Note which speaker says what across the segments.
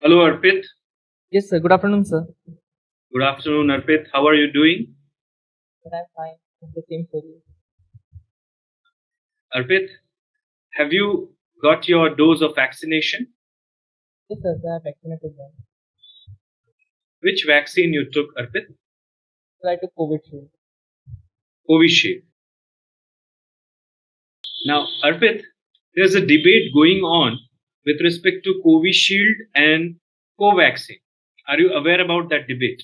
Speaker 1: Hello, Arpit.
Speaker 2: Yes, sir. Good afternoon, sir.
Speaker 1: Good afternoon, Arpit. How are you doing?
Speaker 2: I'm fine. The same for you.
Speaker 1: Arpit, have you got your dose of vaccination?
Speaker 2: Yes, sir. I have vaccinated them.
Speaker 1: Which vaccine you took, Arpit?
Speaker 2: Try to COVID shield.
Speaker 1: Covishield. Now, Arpit, there's a debate going on with respect to Covishield and Covaxin. Are you aware about that debate?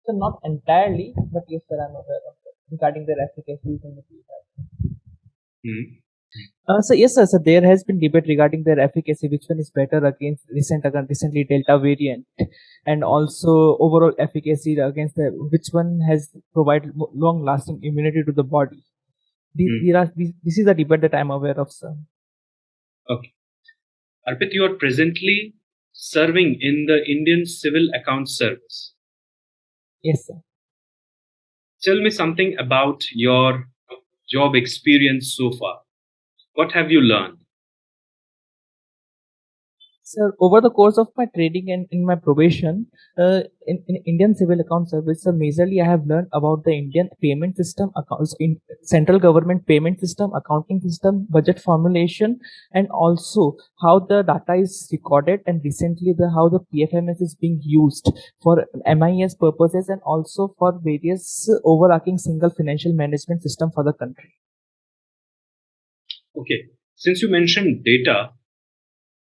Speaker 2: So not entirely, but yes, sir, I'm aware of it regarding their efficacy in the field.
Speaker 1: Hmm.
Speaker 2: So yes, sir. So there has been debate regarding their efficacy, which one is better against recently Delta variant, and also overall efficacy against which one has provided long-lasting immunity to the body. This is a debate that I'm aware of, sir.
Speaker 1: Okay. Arpit, you are presently serving in the Indian Civil Accounts Service.
Speaker 2: Yes, sir.
Speaker 1: Tell me something about your job experience so far. What have you learned?
Speaker 2: Sir, over the course of my training and in my probation, in Indian Civil Account Service, majorly I have learned about the Indian payment system, accounts in central government payment system, accounting system, budget formulation, and also how the data is recorded, and recently how the PFMS is being used for MIS purposes and also for various overarching single financial management system for the country.
Speaker 1: Okay. Since you mentioned data,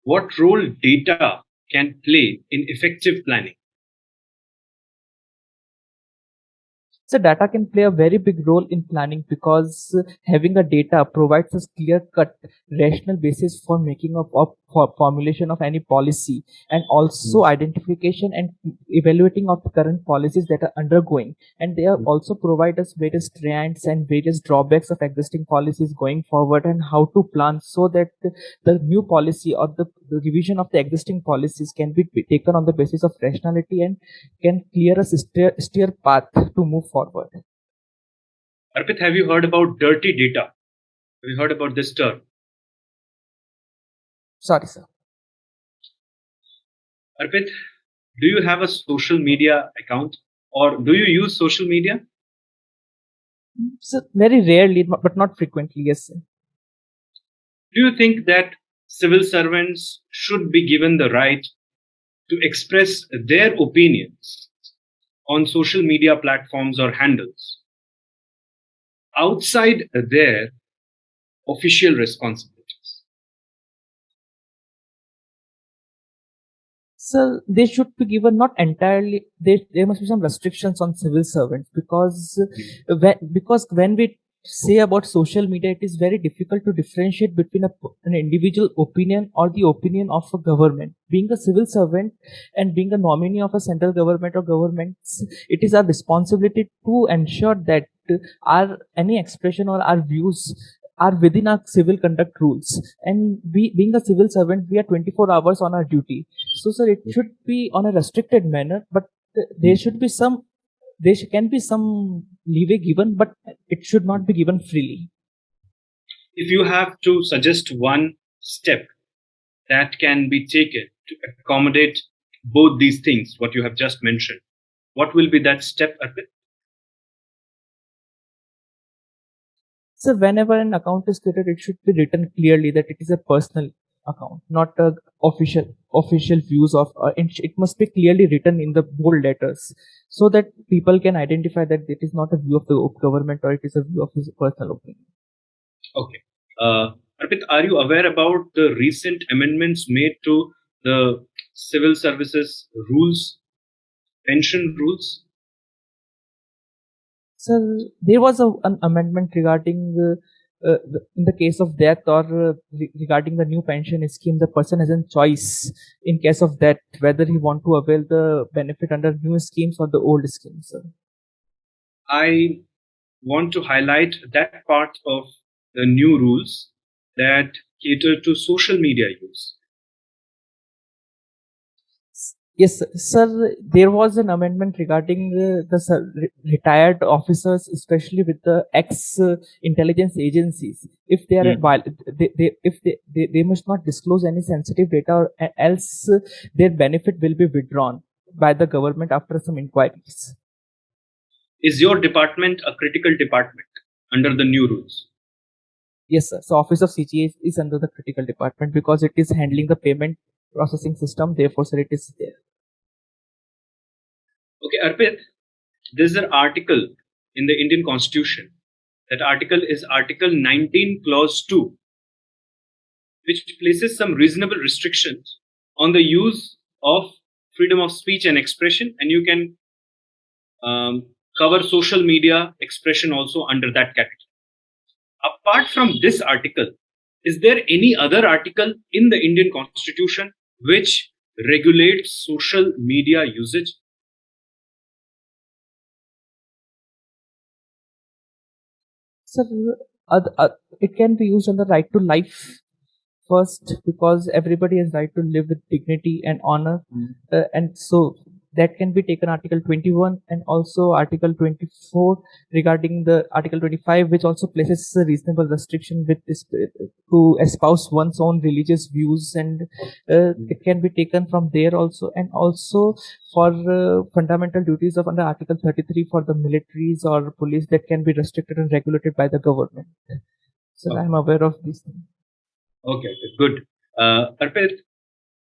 Speaker 1: what role data can play in effective planning?
Speaker 2: So data can play a very big role in planning because having a data provides us clear-cut, rational basis for making for formulation of any policy, and also identification and evaluating of the current policies that are undergoing. And they are also provide us various trends and various drawbacks of existing policies going forward, and how to plan so that the new policy or the revision of the existing policies can be taken on the basis of rationality and can clear a steer path to move forward.
Speaker 1: Arpit, have you heard about dirty data? Have you heard about this term?
Speaker 2: Sorry, sir.
Speaker 1: Arpit, do you have a social media account or do you use social media?
Speaker 2: So very rarely, but not frequently, yes, sir.
Speaker 1: Do you think that civil servants should be given the right to express their opinions on social media platforms or handles outside their official responsibilities?
Speaker 2: So they should be given not entirely. There must be some restrictions on civil servants because when we say about social media, it is very difficult to differentiate between an individual opinion or the opinion of a government. Being a civil servant and being a nominee of a central government or governments, it is our responsibility to ensure that our any expression or our views are within our civil conduct rules. And being a civil servant, we are 24 hours on our duty. So, sir, it should be on a restricted manner, but there should be some, can be some leeway given, but it should not be given freely.
Speaker 1: If you have to suggest one step that can be taken to accommodate both these things, what you have just mentioned, what will be that step, Arpit?
Speaker 2: So, whenever an account is created, it should be written clearly that it is a personal account, not a official views of. It must be clearly written in the bold letters, so that people can identify that it is not a view of the government or it is a view of his personal opinion.
Speaker 1: Okay. Arpit, are you aware about the recent amendments made to the civil services rules, pension rules?
Speaker 2: So there was an amendment regarding in the case of death or regarding the new pension scheme, the person has a choice in case of death whether he want to avail the benefit under new schemes or the old schemes. Sir.
Speaker 1: I want to highlight that part of the new rules that cater to social media use.
Speaker 2: Yes, sir. There was an amendment regarding retired officers, especially with the ex-intelligence agencies. If they are they must not disclose any sensitive data, or else their benefit will be withdrawn by the government after some inquiries.
Speaker 1: Is your department a critical department under the new rules?
Speaker 2: Yes, sir. So Office of CGA is under the critical department because it is handling the payment processing system. Therefore, sir, it is there.
Speaker 1: Okay, Arpit, there's an article in the Indian Constitution. That article is Article 19, Clause 2, which places some reasonable restrictions on the use of freedom of speech and expression, and you can cover social media expression also under that category. Apart from this article, is there any other article in the Indian Constitution which regulates social media usage?
Speaker 2: Sir, it can be used on the right to life first, because everybody has right to live with dignity and honor, and so that can be taken Article 21, and also Article 24 regarding the Article 25, which also places a reasonable restriction with this to espouse one's own religious views, and it can be taken from there also, and also for fundamental duties of under Article 33 for the militaries or police that can be restricted and regulated by the government. So I'm aware of these things.
Speaker 1: Okay, good. Arpit,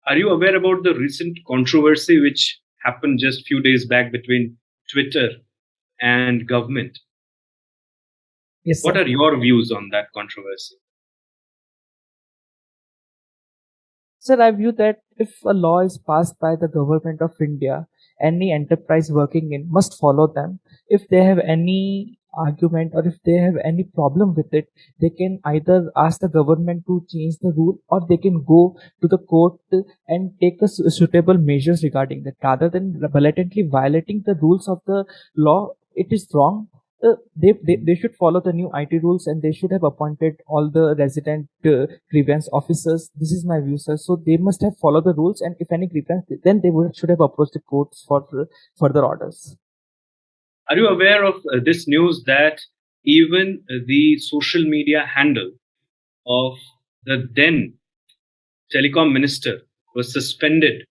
Speaker 1: are you aware about the recent controversy which happened just few days back between Twitter and government?
Speaker 2: Yes, sir.
Speaker 1: What are your views on that controversy?
Speaker 2: Sir, I view that if a law is passed by the government of India, any enterprise working in must follow them. If they have any argument or if they have any problem with it, they can either ask the government to change the rule, or they can go to the court and take suitable measures regarding that. Rather than blatantly violating the rules of the law, it is wrong. They should follow the new IT rules, and they should have appointed all the resident grievance officers. This is my view, sir. So they must have followed the rules, and if any grievance, then they should have approached the courts for further orders.
Speaker 1: Are you aware of this news that even the social media handle of the then telecom minister was suspended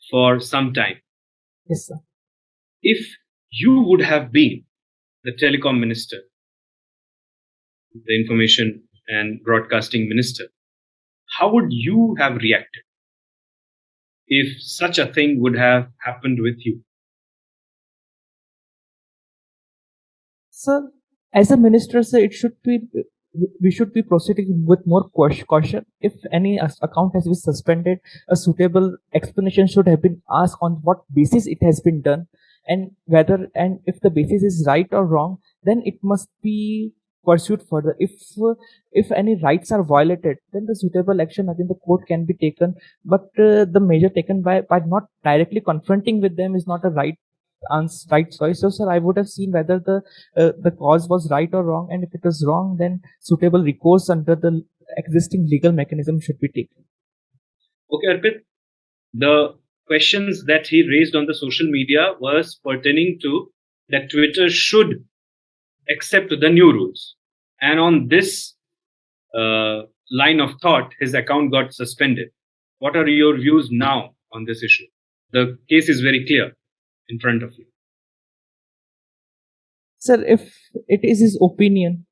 Speaker 1: for some time?
Speaker 2: Yes, sir.
Speaker 1: If you would have been the telecom minister, the information and broadcasting minister, how would you have reacted if such a thing would have happened with you?
Speaker 2: Sir, as a minister, sir, we should be proceeding with more caution. If any account has been suspended, a suitable explanation should have been asked on what basis it has been done, and if the basis is right or wrong, then it must be pursued further. If any rights are violated, then the suitable action against the court can be taken. But the measure taken by not directly confronting with them is not a right choice. So, sir, I would have seen whether the cause was right or wrong, and if it was wrong, then suitable recourse under the existing legal mechanism should be taken.
Speaker 1: Okay, Arpit, the questions that he raised on the social media was pertaining to that Twitter should accept the new rules, and on this line of thought, his account got suspended. What are your views now on this issue? The case is very clear in front of you.
Speaker 2: Sir, if it is his opinion,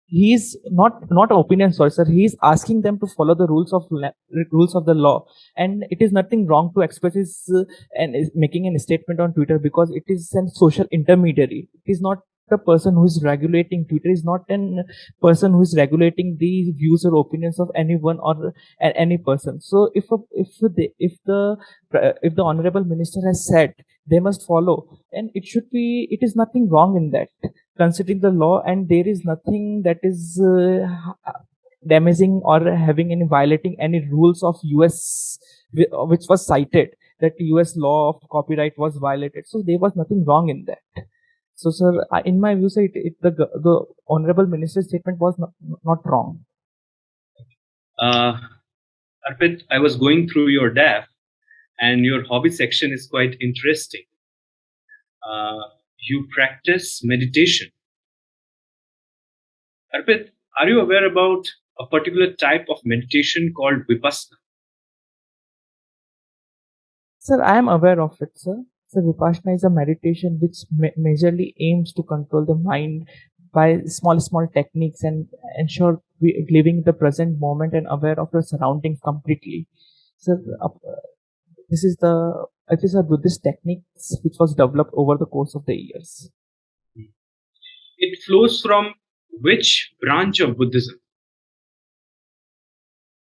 Speaker 2: he is not opinion, sorry, sir. He is asking them to follow the rules of the law, and it is nothing wrong to express his and is making a statement on Twitter, because it is a social intermediary. It is not the person who is regulating. Twitter is not a person who is regulating the views or opinions of anyone or any person. So if the honorable minister has said they must follow, and it is nothing wrong in that, considering the law, and there is nothing that is damaging or having any violating any rules of US, which was cited that US law of copyright was violated. So there was nothing wrong in that. So, sir, in my view, sir, the honorable minister's statement was not wrong.
Speaker 1: Arpit, I was going through your DAF, and your hobby section is quite interesting. Uh, you practice meditation. Arpit, are you aware about a particular type of meditation called Vipassana?
Speaker 2: Sir, I am aware of it, sir. So Vipassana is a meditation which majorly aims to control the mind by small techniques and ensure we living the present moment and aware of your surroundings completely. So it is a Buddhist technique which was developed over the course of the years.
Speaker 1: It flows from which branch of Buddhism?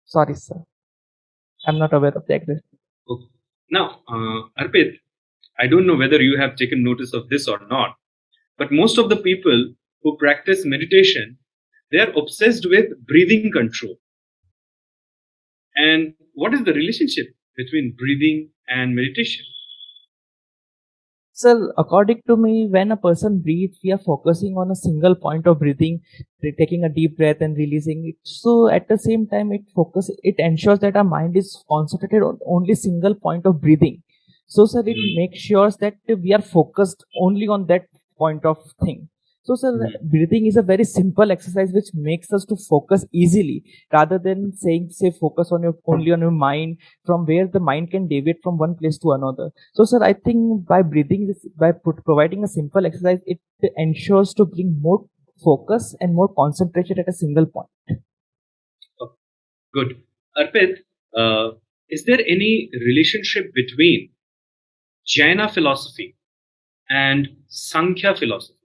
Speaker 2: Sorry, sir. I'm not aware of the exact.
Speaker 1: Okay. Now, Arpit, I don't know whether you have taken notice of this or not, but most of the people who practice meditation, they are obsessed with breathing control. And what is the relationship between breathing and meditation?
Speaker 2: Sir, according to me, when a person breathes, we are focusing on a single point of breathing, taking a deep breath and releasing it. So at the same time, it ensures that our mind is concentrated on only single point of breathing. So sir, it makes sure that we are focused only on that point of thing. So sir, breathing is a very simple exercise which makes us to focus easily rather than say focus on your only on your mind, from where the mind can deviate from one place to another. So sir, I think by providing a simple exercise, it ensures to bring more focus and more concentration at a single point.
Speaker 1: Oh, good. Arpit, is there any relationship between Jaina philosophy and Sankhya philosophy?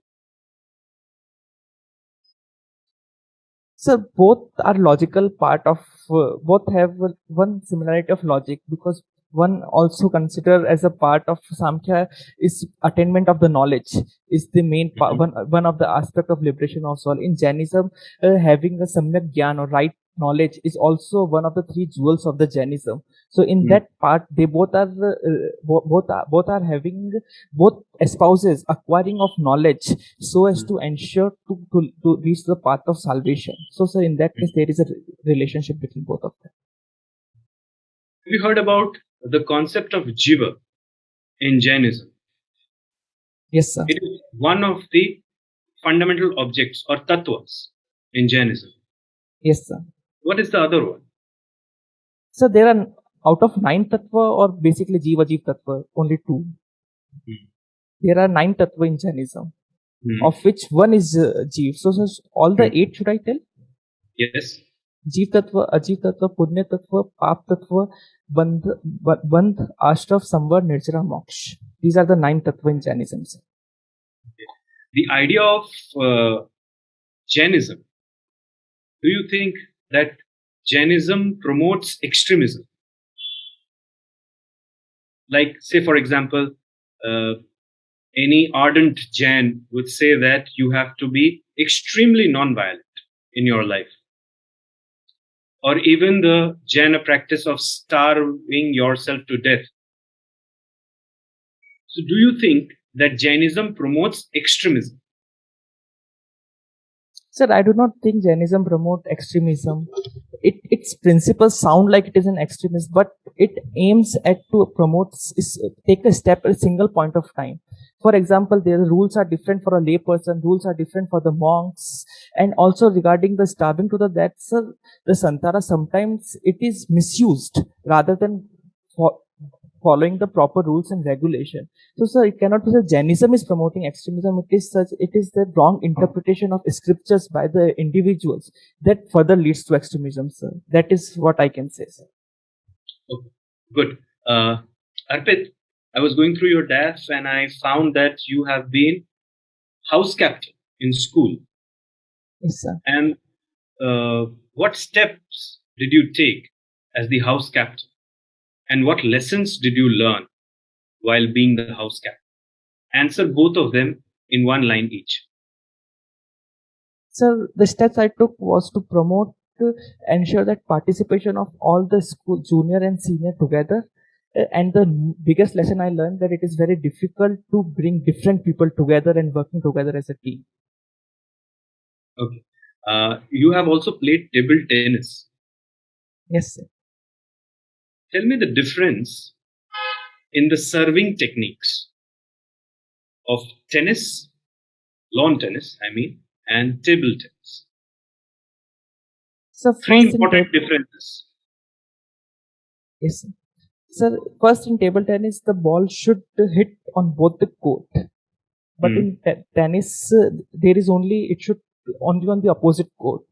Speaker 2: So both are logical part of both have one similarity of logic, because one also consider as a part of Samkhya is attainment of the knowledge is the main part, one of the aspect of liberation of soul. In Jainism, having a samyak gyan or right knowledge is also one of the three jewels of the Jainism. So in that part, they both are having both espouses acquiring of knowledge so as to ensure to reach the path of salvation. So sir, in that case, there is a relationship between both of them.
Speaker 1: Have you heard about the concept of jiva in Jainism?
Speaker 2: Yes, sir.
Speaker 1: It is one of the fundamental objects or tattvas in Jainism.
Speaker 2: Yes, sir.
Speaker 1: What is the other one?
Speaker 2: So there are out of 9 tattva, or basically jiva jiv tattva, only 2. There are 9 tattva in Jainism, of which one is jiv. So all the 8 should I tell?
Speaker 1: Yes.
Speaker 2: Jiv tattva, ajiv tattva, punya tattva, pap tattva, bandh, ashtrav, samvar, nirjara, moksha. These are the 9 tattva in Jainism.
Speaker 1: The idea of Jainism, do you think that Jainism promotes extremism? Like, say, for example, any ardent Jain would say that you have to be extremely non-violent in your life. Or even the Jaina practice of starving yourself to death. So do you think that Jainism promotes extremism?
Speaker 2: Sir, I do not think Jainism promotes extremism. Its principles sound like it is an extremist, but it aims at to promote take a step at a single point of time. For example, the rules are different for a lay person, rules are different for the monks, and also regarding the starving to the death, sir, the Santara, sometimes it is misused rather than following the proper rules and regulation. So, sir, it cannot be that Jainism is promoting extremism. It is the wrong interpretation of scriptures by the individuals that further leads to extremism, sir. That is what I can say, sir.
Speaker 1: Okay, good. Arpit, I was going through your DAF and I found that you have been house captain in school.
Speaker 2: Yes, sir.
Speaker 1: And what steps did you take as the house captain? And what lessons did you learn while being the house captain? Answer both of them in one line each.
Speaker 2: Sir, the steps I took was to promote, ensure that participation of all the school, junior and senior together. And the biggest lesson I learned that it is very difficult to bring different people together and working together as a team.
Speaker 1: Okay. You have also played table tennis.
Speaker 2: Yes, sir.
Speaker 1: Tell me the difference in the serving techniques of tennis, lawn tennis, and table tennis?
Speaker 2: So
Speaker 1: Three
Speaker 2: first in
Speaker 1: important differences.
Speaker 2: yes, sir. First in table tennis, the ball should hit on both the court. But in tennis, there is only it should only on the opposite court.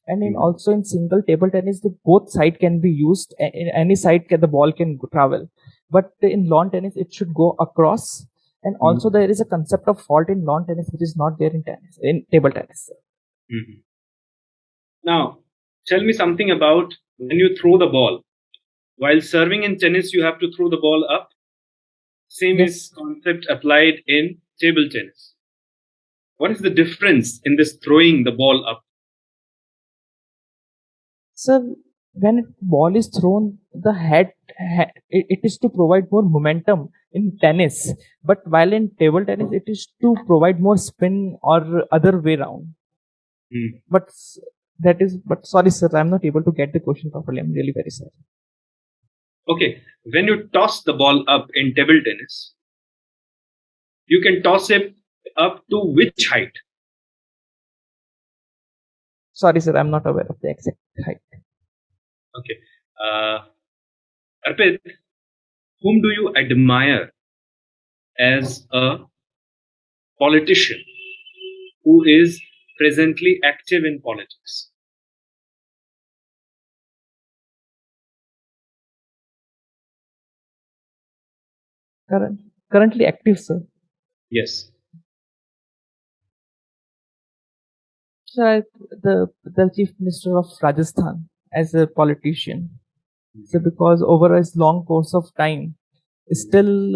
Speaker 2: And in also in single table tennis, the both side can be used. In any side, the ball can travel. But in lawn tennis, it should go across. And also there is a concept of fault in lawn tennis, which is not there in tennis, in table tennis.
Speaker 1: Mhm. Now, tell me something about when you throw the ball. While serving in tennis, you have to throw the ball up. Same
Speaker 2: Yes.
Speaker 1: is concept applied in table tennis. What is the difference in this throwing the ball up?
Speaker 2: So when ball is thrown, the it is to provide more momentum in tennis, but while in table tennis, it is to provide more spin or other way around. But that is, but sorry, sir, I'm not able to get the question properly. I'm really very sorry.
Speaker 1: Okay, when you toss the ball up in table tennis, you can toss it up to which height?
Speaker 2: Sorry, sir, I'm not aware of the exact height.
Speaker 1: Okay. Arpit, whom do you admire as a politician who is presently active in politics?
Speaker 2: Currently active, sir.
Speaker 1: Yes.
Speaker 2: Sir, the Chief Minister of Rajasthan as a politician. So because over a long course of time, still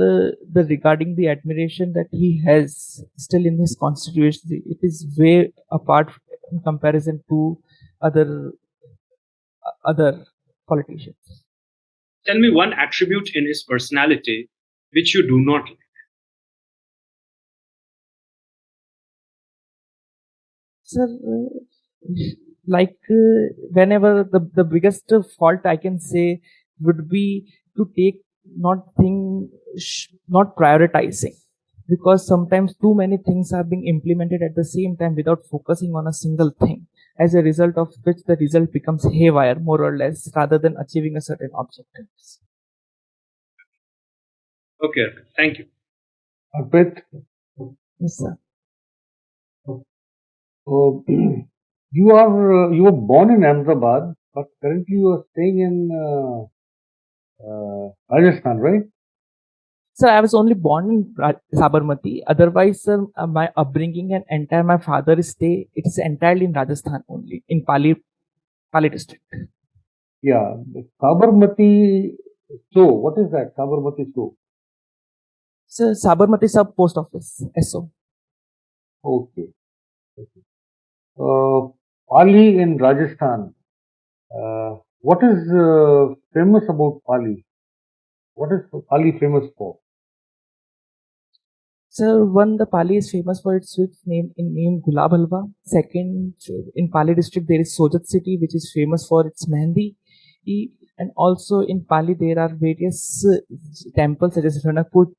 Speaker 2: the regarding the admiration that he has still in his constituency, it is way apart in comparison to other politicians.
Speaker 1: Tell me one attribute in his personality which you do not like.
Speaker 2: Sir, whenever the biggest fault I can say would be to take not prioritizing, because sometimes too many things are being implemented at the same time without focusing on a single thing, as a result of which the result becomes haywire more or less rather than achieving a certain objectives.
Speaker 1: Okay, thank you.
Speaker 3: Arpit,
Speaker 2: Yes, sir.
Speaker 3: you were born in Ahmedabad, but currently you are staying in Rajasthan, right?
Speaker 2: Sir, I was only born in Sabarmati. Otherwise, sir, my upbringing and entire my father's stay, it is entirely in Rajasthan only, in Pali district.
Speaker 3: Yeah, Sabarmati. So, what is that? Sabarmati so?
Speaker 2: Sir, Sabarmati Sub Post Office, SO.
Speaker 3: Okay. Pali in Rajasthan. What is famous about Pali? What is Pali famous for?
Speaker 2: Sir, one, the Pali is famous for its sweet name Gulab Halwa. Second, in Pali district there is Sojat city, which is famous for its Mehndi. And also in Pali there are various temples such as Ranakpur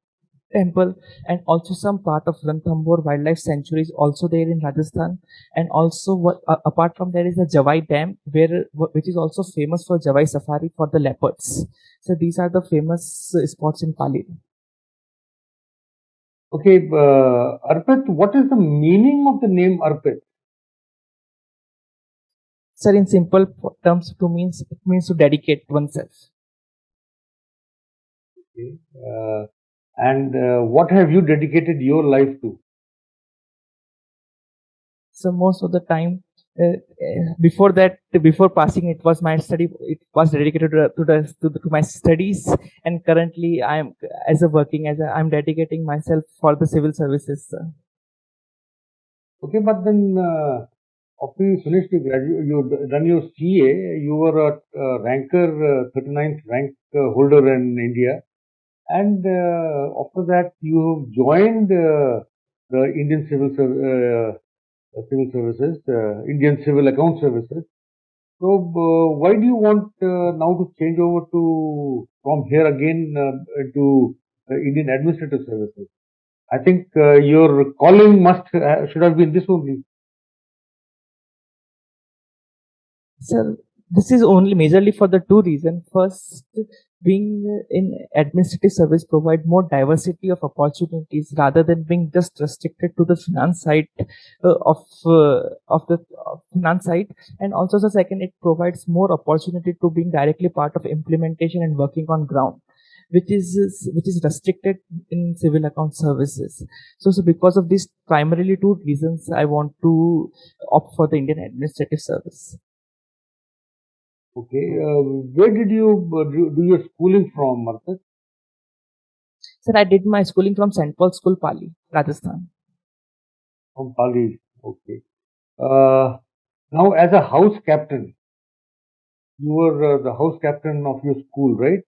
Speaker 2: temple, and also some part of Ranthambore Wildlife Sanctuary is also there in Rajasthan. And also apart from there is the Javai Dam, which is also famous for Javai Safari for the leopards. So these are the famous spots in Pali.
Speaker 3: Okay, Arpit, what is the meaning of the name Arpit?
Speaker 2: Sir, in simple terms, it means to dedicate oneself.
Speaker 3: Okay. And what have you dedicated your life to?
Speaker 2: So most of the time, before passing, it was my study. It was dedicated to my studies, and currently I'm I'm dedicating myself for the civil services. Sir.
Speaker 3: Okay, but then after you finished you done your CA, you were a ranker, 39th rank holder in India, and after that you joined the Indian civil services, Indian Civil Account Services. So why do you want now to change over to from here again to Indian Administrative Services. I think your calling should have been this only.
Speaker 2: Sir, this is only majorly for the two reasons. First, being in administrative service provide more diversity of opportunities rather than being just restricted to the finance side of the finance side. And also the second, it provides more opportunity to being directly part of implementation and working on ground, which is restricted in civil account services. So because of these primarily two reasons, I want to opt for the Indian administrative service.
Speaker 3: Okay, where did you do your schooling from, Marcus?
Speaker 2: Sir, I did my schooling from St. Paul's School, Pali, Rajasthan.
Speaker 3: From Pali. Okay. Now, as a house captain, you were the house captain of your school, right?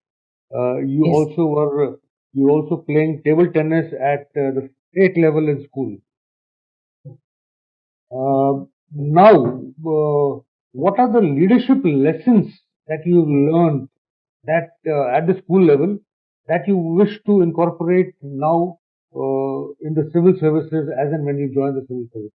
Speaker 3: You
Speaker 2: Yes.
Speaker 3: also were you also playing table tennis at the state level in school. Now, what are the leadership lessons that you learned that at the school level that you wish to incorporate now in the civil services as and when you join the civil services?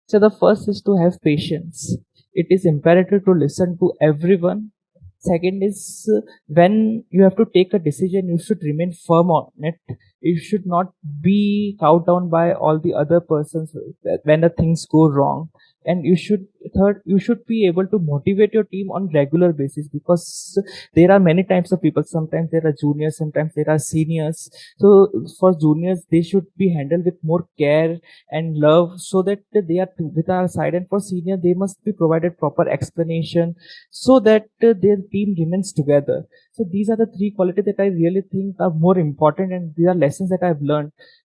Speaker 2: So the first is to have patience. It is imperative to listen to everyone. Second is when you have to take a decision, you should remain firm on it. You should not be cowed down by all the other persons when the things go wrong. And you should be able to motivate your team on regular basis, because there are many types of people. Sometimes there are juniors, sometimes there are seniors. So for juniors, they should be handled with more care and love so that they are with our side. And for senior, they must be provided proper explanation so that their team remains together. So these are the three qualities that I really think are more important, and these are lessons that I've learned.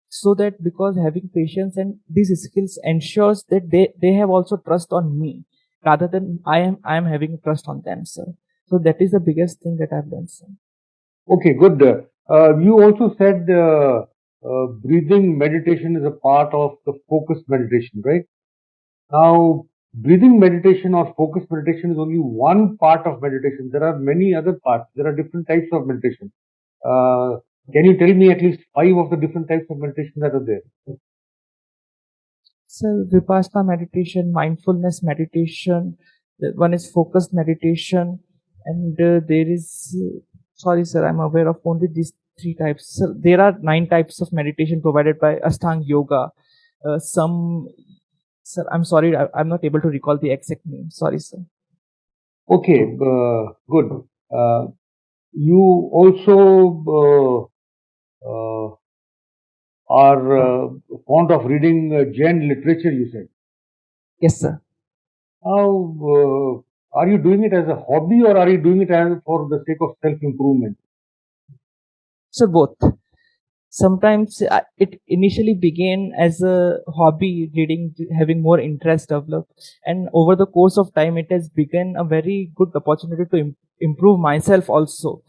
Speaker 2: So that because having patience and these skills ensures that they have also trust on me rather than I am having trust on them, sir. So that is the biggest thing that I've done, sir.
Speaker 3: Okay, good. You also said breathing meditation is a part of the focused meditation, right? Now, breathing meditation or focused meditation is only one part of meditation. There are many other parts. There are different types of meditation. Can you tell me at least 5 of the different types of meditation that are there?
Speaker 2: So Vipassana meditation, mindfulness meditation, one is focused meditation, and there is, sorry sir, I'm aware of only these three types. So there are 9 types of meditation provided by Ashtanga Yoga. Sir, I'm sorry, I'm not able to recall the exact name. Sorry, sir.
Speaker 3: Okay, good. You also are fond of reading Jain literature, you said.
Speaker 2: Yes, sir.
Speaker 3: Now, are you doing it as a hobby or are you doing it for the sake of self-improvement?
Speaker 2: So both. Sometimes it initially began as a hobby, reading, having more interest developed, and over the course of time, it has become a very good opportunity to improve myself also,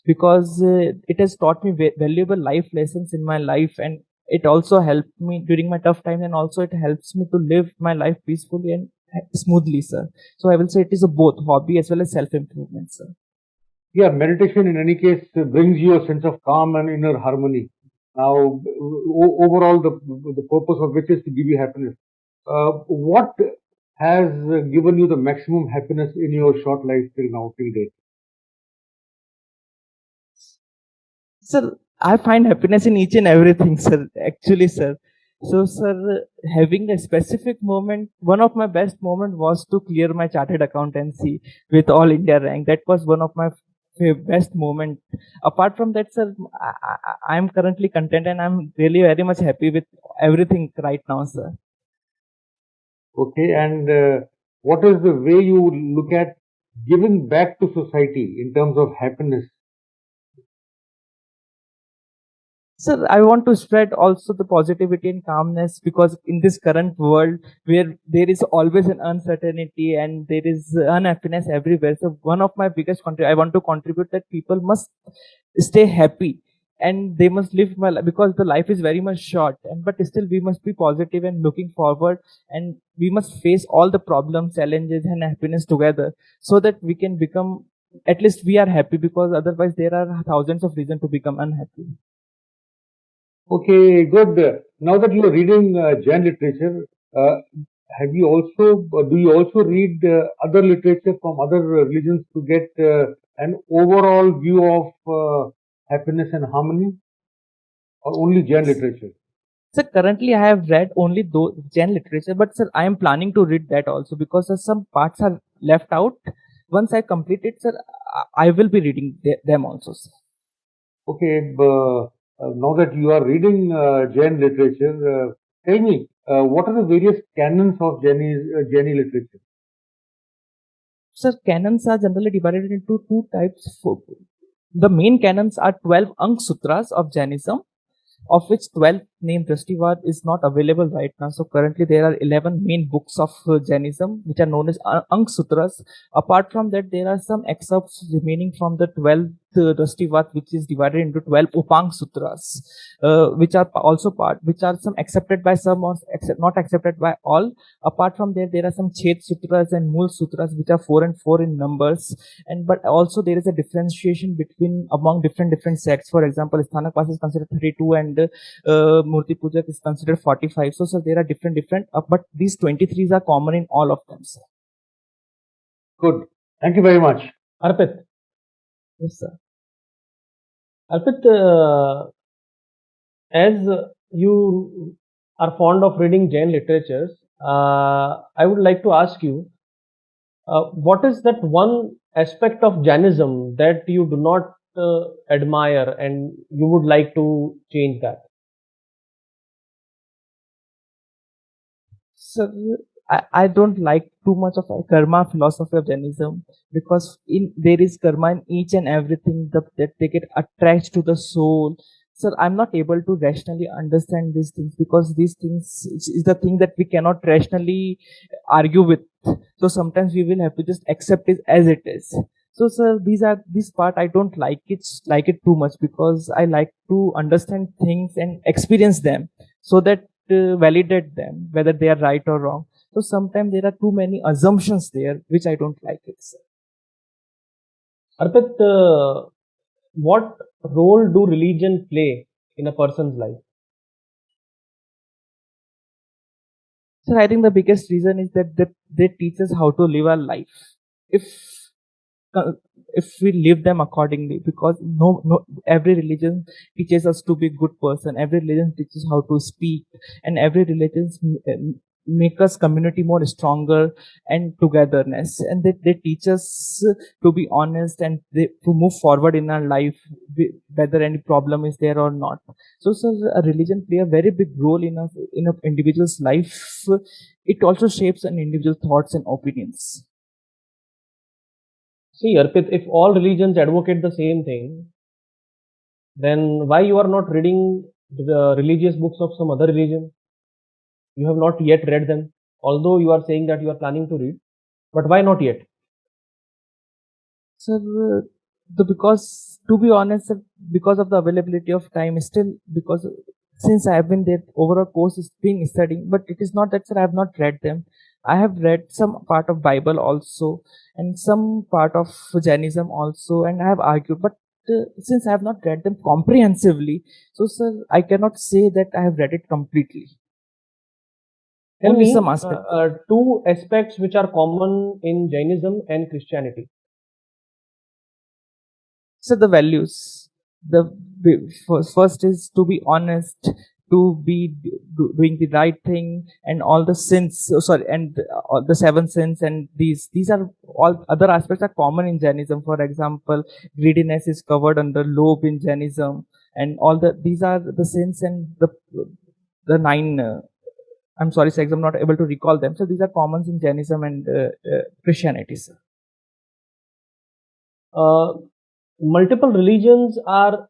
Speaker 2: because it has taught me valuable life lessons in my life, and it also helped me during my tough times, and also it helps me to live my life peacefully and smoothly, sir. So I will say it is a both hobby as well as self improvement, sir.
Speaker 3: Yeah, meditation in any case brings you a sense of calm and inner harmony. Now, overall, the purpose of which is to give you happiness. What has given you the maximum happiness in your short life till now, till date?
Speaker 2: Sir, I find happiness in each and everything, sir. Actually, sir. So, sir, having a specific moment, one of my best moment was to clear my chartered accountancy with all India rank. That was one of my best moment. Apart from that, sir, I am currently content and I'm really very much happy with everything right now, sir.
Speaker 3: Okay, and what is the way you look at giving back to society in terms of happiness?
Speaker 2: Sir, I want to spread also the positivity and calmness, because in this current world where there is always an uncertainty and there is unhappiness everywhere. So one of my biggest I want to contribute that people must stay happy and they must live my life, because the life is very much short, and but still we must be positive and looking forward, and we must face all the problems, challenges and happiness together, so that we can become at least we are happy, because otherwise there are thousands of reasons to become unhappy.
Speaker 3: Okay, good. Now that you are reading Jain literature, have you also do you also read other literature from other religions to get an overall view of happiness and harmony, or only Jain literature?
Speaker 2: Sir, currently I have read only those Jain literature, but sir, I am planning to read that also, because some parts are left out. Once I complete it, sir, I will be reading them also, sir.
Speaker 3: Okay, now that you are reading Jain literature, tell me what are the various canons of Jaini literature?
Speaker 2: Sir, canons are generally divided into two types. The main canons are 12 Ang Sutras of Jainism, of which 12 named Drashtivad is not available right now. So currently there are 11 main books of Jainism, which are known as Ang Sutras. Apart from that, there are some excerpts remaining from the 12th Drashtivad, which is divided into 12 Upang Sutras, which are also which are some accepted by some or not accepted by all. Apart from there are some Chet Sutras and Mool Sutras, which are 4 and 4 in numbers. And but also there is a differentiation between among different sects. For example, Sthanakvas is considered 32 and Murti Pujak is considered 45. So there are different, but these 23s are common in all of them, sir.
Speaker 3: Good. Thank you very much.
Speaker 4: Arpit.
Speaker 2: Yes, sir.
Speaker 4: Arpit, as you are fond of reading Jain literatures, I would like to ask you, what is that one aspect of Jainism that you do not admire and you would like to change that?
Speaker 2: Sir, I don't like too much of a karma philosophy of Jainism, because there is karma in each and everything that they get attached to the soul. Sir, I'm not able to rationally understand these things, because these things is the thing that we cannot rationally argue with. So sometimes we will have to just accept it as it is. So sir, this part I don't like it too much, because I like to understand things and experience them, so that validate them whether they are right or wrong. So sometimes there are too many assumptions there, which I don't like it, sir.
Speaker 4: Arpit, what role do religion play in a person's life?
Speaker 2: Sir, I think the biggest reason is that they teach us how to live our life. If we live them accordingly, because no every religion teaches us to be a good person, every religion teaches how to speak, and every religion make us community more stronger and togetherness, and they teach us to be honest and to move forward in our life, whether any problem is there or not. So a religion play a very big role in an individual's life. It also shapes an individual thoughts and opinions.
Speaker 4: See, Arpit, if all religions advocate the same thing, then why you are not reading the religious books of some other religion? You have not yet read them, although you are saying that you are planning to read, but why not yet?
Speaker 2: Sir, because to be honest, sir, because of the availability of time, still, because since I have been there over a course is being studying, but it is not that, sir, I have not read them. I have read some part of Bible also, and some part of Jainism also, and I have argued, but since I have not read them comprehensively, so sir, I cannot say that I have read it completely.
Speaker 4: Tell
Speaker 2: Only
Speaker 4: me
Speaker 2: some aspects.
Speaker 4: Two aspects which are common in Jainism and Christianity.
Speaker 2: So the values, first is to be honest, to be doing the right thing, and all the sins, and the 7 sins, and these are all other aspects are common in Jainism. For example, greediness is covered under lobe in Jainism, and these are the sins, and the 9 I'm sorry, sir, I'm not able to recall them. So these are common in Jainism and Christianity, sir.
Speaker 4: Multiple religions are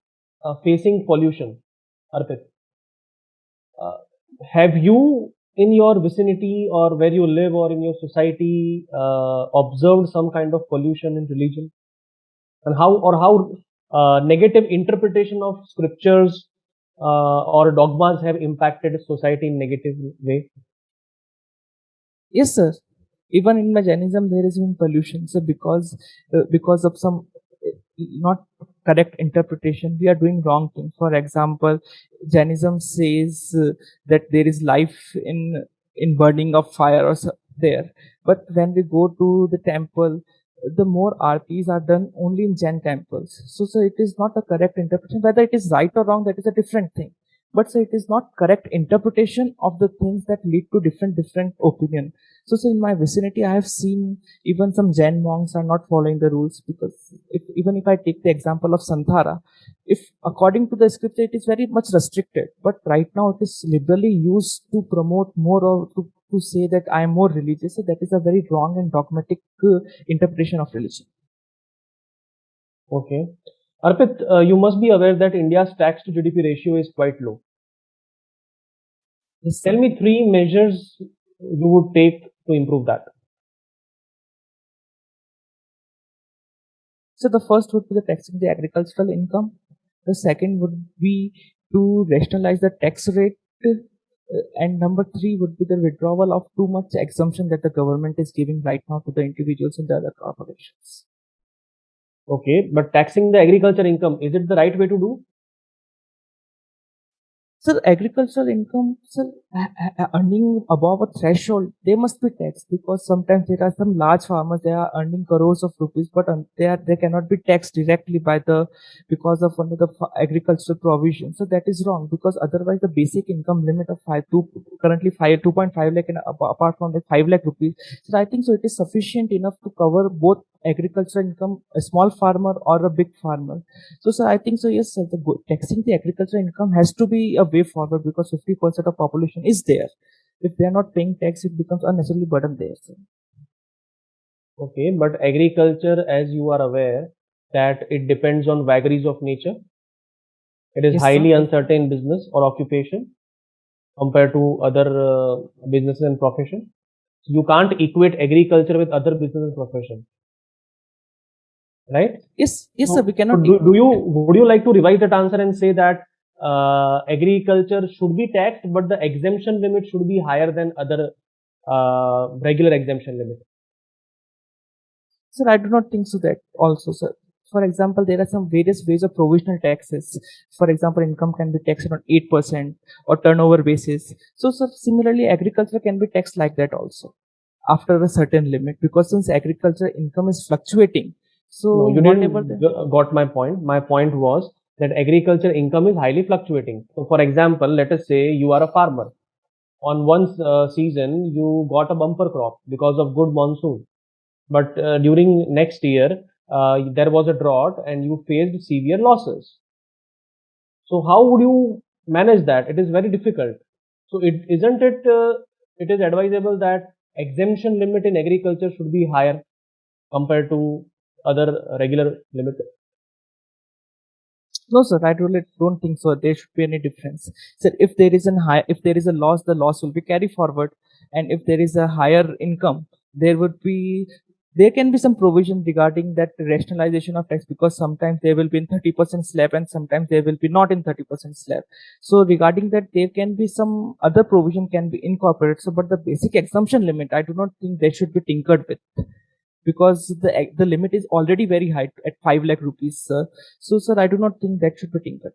Speaker 4: facing pollution, Arpit. Have you in your vicinity or where you live or in your society observed some kind of pollution in religion? And how negative interpretation of scriptures or dogmas have impacted society in negative way?
Speaker 2: Yes, sir. Even in my Jainism, there is even pollution. So because of some not correct interpretation, we are doing wrong things. For example, Jainism says that there is life in burning of fire or there, but when we go to the temple, the more artis are done only in Jain temples. So it is not a correct interpretation. Whether it is right or wrong, that is a different thing. But so it is not correct interpretation of the things that lead to different opinion. So in my vicinity, I have seen even some Jain monks are not following the rules, because even if I take the example of Santhara, if according to the scripture it is very much restricted, but right now it is liberally used to promote more, or to say that I am more religious. So that is a very wrong and dogmatic interpretation of religion.
Speaker 4: Okay. Arpit, you must be aware that India's tax to GDP ratio is quite low.
Speaker 2: Yes,
Speaker 4: Tell me 3 measures you would take to improve that.
Speaker 2: So the first would be the taxing the agricultural income. The second would be to rationalize the tax rate. And number 3 would be the withdrawal of too much exemption that the government is giving right now to the individuals and the other corporations.
Speaker 4: Okay, but taxing the agriculture income, is it the right way to do?
Speaker 2: So agricultural income, so earning above a threshold, they must be taxed, because sometimes there are some large farmers, they are earning crores of rupees, but they cannot be taxed directly because of one of the agricultural provision. So that is wrong, because otherwise the basic income limit of currently 2.5 lakh, and apart from the 5 lakh rupees. So I think so it is sufficient enough to cover both agricultural income, a small farmer or a big farmer. So I think so. Yes, sir, taxing the agricultural income has to be a way forward, because 50% of population is there. If they are not paying tax, it becomes unnecessarily burden there. Sir.
Speaker 4: Okay, but agriculture, as you are aware, that it depends on vagaries of nature. It is
Speaker 2: Yes,
Speaker 4: highly
Speaker 2: sir.
Speaker 4: uncertain business or occupation compared to other businesses and profession. So you can't equate agriculture with other business and profession, right?
Speaker 2: Yes,
Speaker 4: So,
Speaker 2: sir. We cannot.
Speaker 4: would you like to revise that answer and say that agriculture should be taxed, but the exemption limit should be higher than other regular exemption limit?
Speaker 2: Sir, I do not think so. That also, sir. For example, there are some various ways of provisional taxes. For example, income can be taxed on 8% or turnover basis. So, sir, similarly, agriculture can be taxed like that also after a certain limit, because since agriculture income is fluctuating. So
Speaker 4: No, you
Speaker 2: whatever
Speaker 4: didn't got my point. My point was that agriculture income is highly fluctuating. So, for example, let us say you are a farmer. On one season, you got a bumper crop because of good monsoon. But during next year, there was a drought and you faced severe losses. So how would you manage that? It is very difficult. So isn't it it is advisable that exemption limit in agriculture should be higher compared to other regular limit?
Speaker 2: No, sir, I really don't think so. There should be any difference. Sir, if there is a loss, the loss will be carried forward, and if there is a higher income, there can be some provision regarding that rationalization of tax, because sometimes there will be in 30% slab and sometimes there will be not in 30% slab. So regarding that, there can be some other provision can be incorporated. So, but the basic exemption limit, I do not think they should be tinkered with, because the limit is already very high at 5 lakh rupees, sir. So, sir, I do not think that should be tinkered.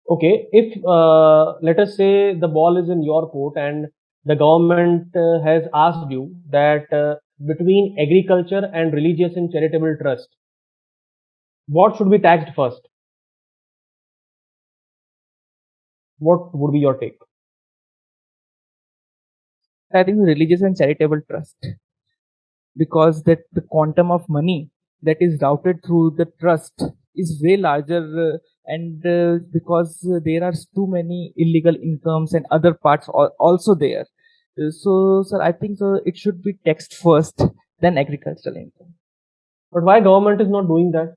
Speaker 4: Okay, if let us say the ball is in your court and the government has asked you that between agriculture and religious and charitable trust, what should be taxed first? What would be your take?
Speaker 2: I think religious and charitable trust, because that the quantum of money that is routed through the trust is way larger, and because there are too many illegal incomes and other parts also there. So, sir, I think so it should be taxed first, then agricultural income.
Speaker 4: But why government is not doing that?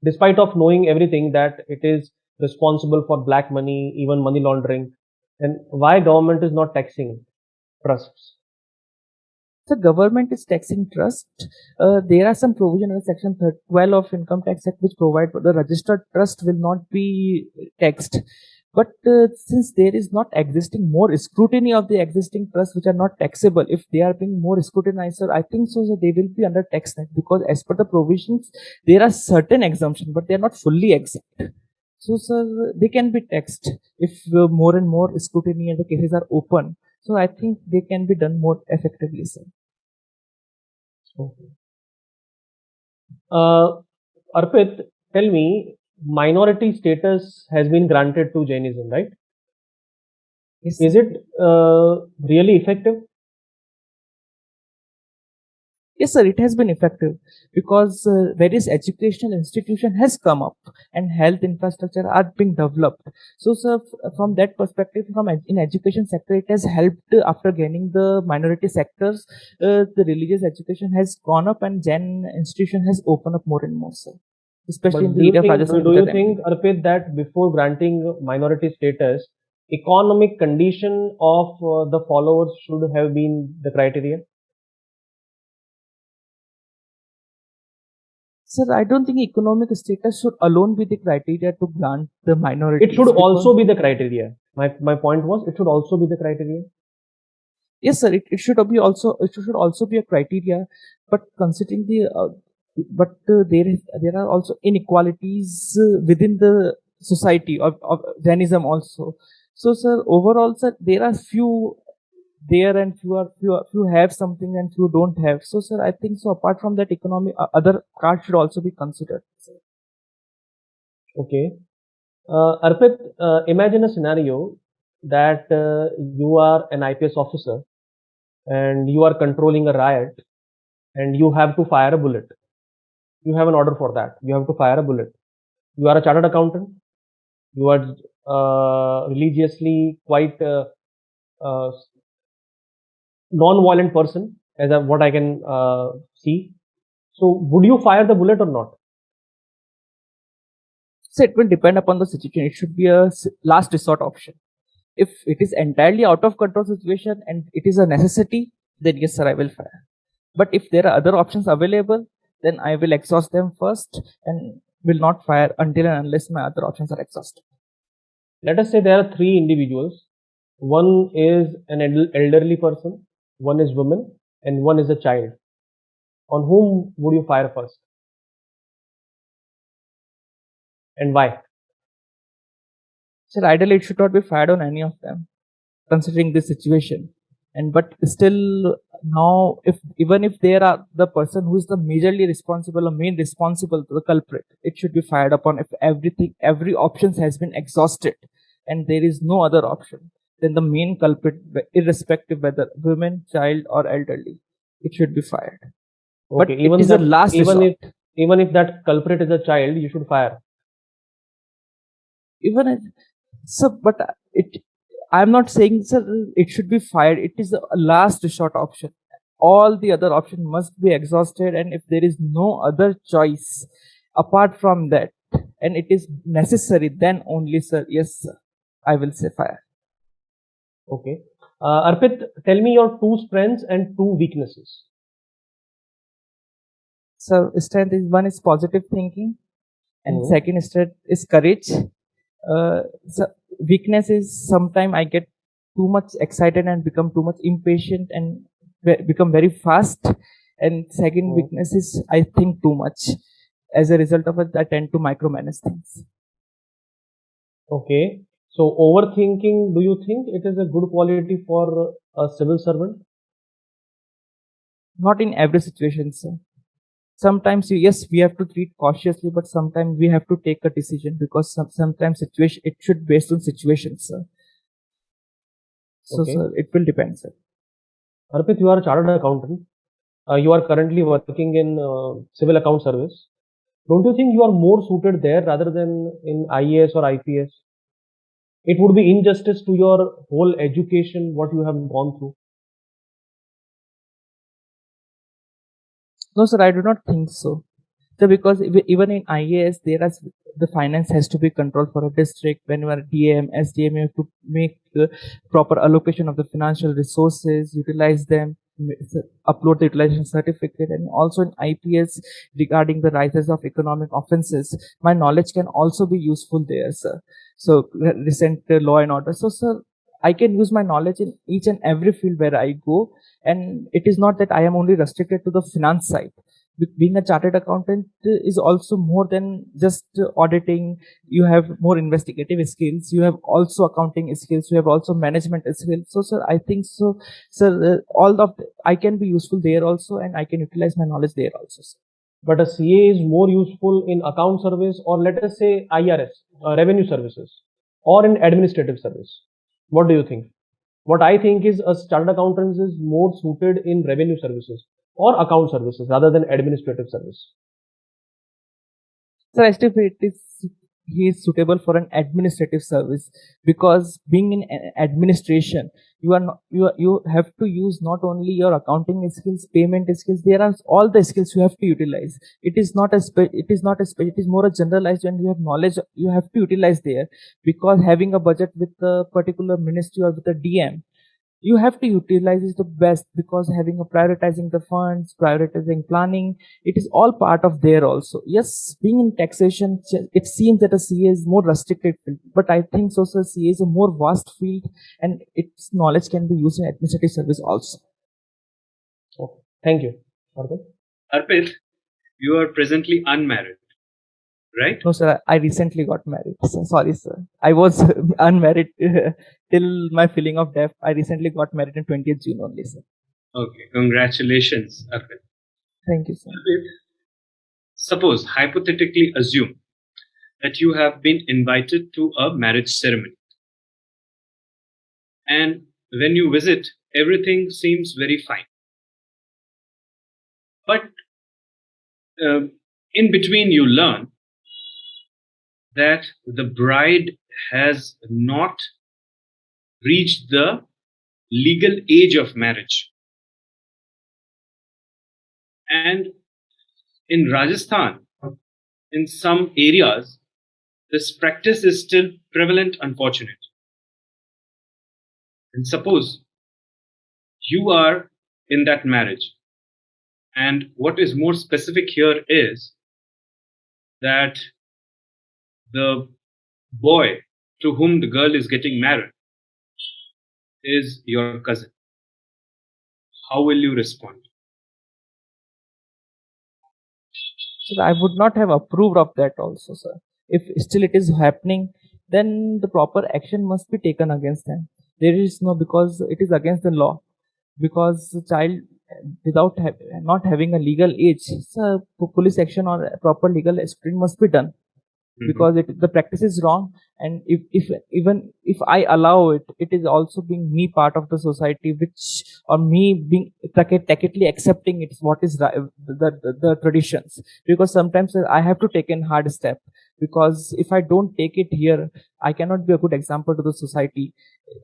Speaker 4: Despite of knowing everything that it is responsible for black money, even money laundering, then why government is not taxing trusts?
Speaker 2: The government is taxing trust. There are some provision in section 12 of Income Tax Act which provide the registered trust will not be taxed. But since there is not existing more scrutiny of the existing trusts which are not taxable, if they are being more scrutinized, sir, I think so, they will be under tax net, because as per the provisions, there are certain exemptions, but they are not fully exempt. So, sir, they can be taxed if more and more scrutiny and the cases are open. So, I think they can be done more effectively, sir.
Speaker 4: Okay. Arpit, tell me, minority status has been granted to Jainism, right?
Speaker 2: Yes,
Speaker 4: Is it really effective?
Speaker 2: yes, sir, it has been effective, because various educational institution has come up and health infrastructure are being developed. So, sir, from that perspective, in education sector, it has helped after gaining the minority sectors. The religious education has gone up, and Jain institution has opened up more and more, sir. Especially
Speaker 4: But
Speaker 2: in the area of Rajasthan.
Speaker 4: do you think, Arpit, that before granting minority status, economic condition of the followers should have been the criteria?
Speaker 2: Sir, I don't think economic status should alone be the criteria to grant the minority.
Speaker 4: It should also be the criteria. My point was, it should also be the criteria.
Speaker 2: Yes, sir. It should be also, it should also be a criteria, but considering there are also inequalities within the society of Jainism also. So, sir, overall, sir, there are few there, and few have something and few don't have. So, sir, I think so. Apart from that, other cards should also be considered, sir.
Speaker 4: Okay. Arpit, imagine a scenario that you are an IPS officer and you are controlling a riot and you have to fire a bullet. You have an order for that. You have to fire a bullet. You are a chartered accountant. You are religiously quite non-violent person, as what I can see. So, would you fire the bullet or not?
Speaker 2: So it will depend upon the situation. It should be a last resort option. If it is entirely out of control situation and it is a necessity, then yes, sir, I will fire. But if there are other options available, then I will exhaust them first and will not fire until and unless my other options are exhausted.
Speaker 4: Let us say there are three individuals. One is an elderly person, one is woman, and one is a child. On whom would you fire first? And why?
Speaker 2: So ideally, it should not be fired on any of them, considering this situation. And but still, now, even if there are the person who is the majorly responsible or main responsible to the culprit, it should be fired upon if every options has been exhausted, and there is no other option. Then the main culprit, irrespective whether women, child, or elderly, it should be fired.
Speaker 4: Okay,
Speaker 2: But it is a last resort.
Speaker 4: Even if that culprit is a child, you should fire.
Speaker 2: Even if, so, but I'm not saying, sir, it should be fired. It is a last resort option. All the other options must be exhausted, and if there is no other choice apart from that, and it is necessary, then only, sir, yes, sir, I will say fire.
Speaker 4: Okay. Arpit, tell me your two strengths and two weaknesses.
Speaker 2: So, strength is one is positive thinking, and second strength is courage. So weakness is sometimes I get too much excited and become too much impatient and become very fast. And second weakness is I think too much. As a result of it, I tend to micromanage things.
Speaker 4: Okay. So overthinking, do you think it is a good quality for a civil servant?
Speaker 2: Not in every situation, sir. Sometimes yes, we have to treat cautiously, but sometimes we have to take a decision, because sometimes situation it should based on situations, sir. So,
Speaker 4: Okay.
Speaker 2: sir, it will depend, sir.
Speaker 4: Arpit, you are a chartered accountant. You are currently working in civil account service. Don't you think you are more suited there rather than in IAS or IPS? It would be injustice to your whole education, what you have gone through.
Speaker 2: No, sir, I do not think so. So, because even in IAS, the finance has to be controlled for a district. When you are DM, SDM, you have to make the proper allocation of the financial resources, utilize them. upload the utilization certificate, and also in IPS regarding the rises of economic offenses, my knowledge can also be useful there, sir. So recent law and order. So, sir, I can use my knowledge in each and every field where I go, and it is not that I am only restricted to the finance side. Being a chartered accountant is also more than just auditing. You have more investigative skills, you have also accounting skills, you have also management skills. So, sir, I think so, sir, all of I can be useful there also, and I can utilize my knowledge there also, sir.
Speaker 4: But a CA is more useful in account service, or let us say IRS, revenue services, or in administrative service. What do you think? What I think is a chartered accountant is more suited in revenue services or account services rather than administrative service.
Speaker 2: So I still feel he is suitable for an administrative service, because being in administration, you have to use not only your accounting skills, payment skills. There are all the skills you have to utilize. It is not it is more a generalized, and you have knowledge you have to utilize there, because having a budget with a particular ministry or with a DM, you have to utilize is the best, because having a prioritizing the funds, prioritizing planning, it is all part of there also. Yes, being in taxation, it seems that a CA is more restricted field, but I think so, sir, CA is a more vast field, and its knowledge can be used in administrative service also.
Speaker 4: Okay. Thank you. Arpit?
Speaker 1: Arpit, you are presently unmarried, right?
Speaker 2: No, sir, I recently got married. So, sorry, sir. I was unmarried till my feeling of death. I recently got married on 20th June only, sir.
Speaker 1: Okay, congratulations, Arpit.
Speaker 2: Thank you, sir.
Speaker 1: Arpit, suppose, hypothetically assume that you have been invited to a marriage ceremony. And when you visit, everything seems very fine. But in between, you learn that the bride has not reached the legal age of marriage. And in Rajasthan, in some areas, this practice is still prevalent, unfortunately. And suppose you are in that marriage, and what is more specific here is that the boy to whom the girl is getting married is your cousin. How will you respond?
Speaker 2: Sir, I would not have approved of that also, sir. If still it is happening, then the proper action must be taken against them. There is no, because it is against the law. Because the child without not having a legal age, sir, police action or proper legal screening must be done. Because the practice is wrong, and if even if I allow it, it is also being me part of the society, which, or me being tacitly accepting it's what is the traditions. Because sometimes I have to take a hard step, because if I don't take it here, I cannot be a good example to the society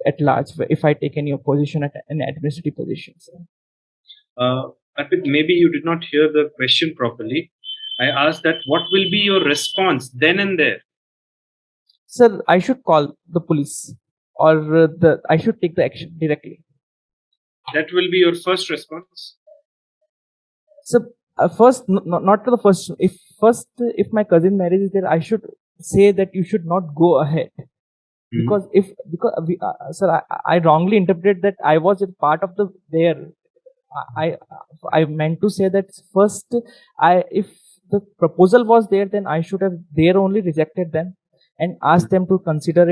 Speaker 2: at large if I take any position at an administrative position, sir.
Speaker 1: Arpit, maybe you did not hear the question properly. I asked that what will be your response then and there?
Speaker 2: Sir, I should call the police, or I should take the action directly.
Speaker 1: That will be your first response?
Speaker 2: So first, not to the first. If my cousin marriage is there, I should say that you should not go ahead. Because sir, I wrongly interpreted that I was a part of the there. I meant to say that first, if the proposal was there, then I should have there only rejected them and asked them to reconsider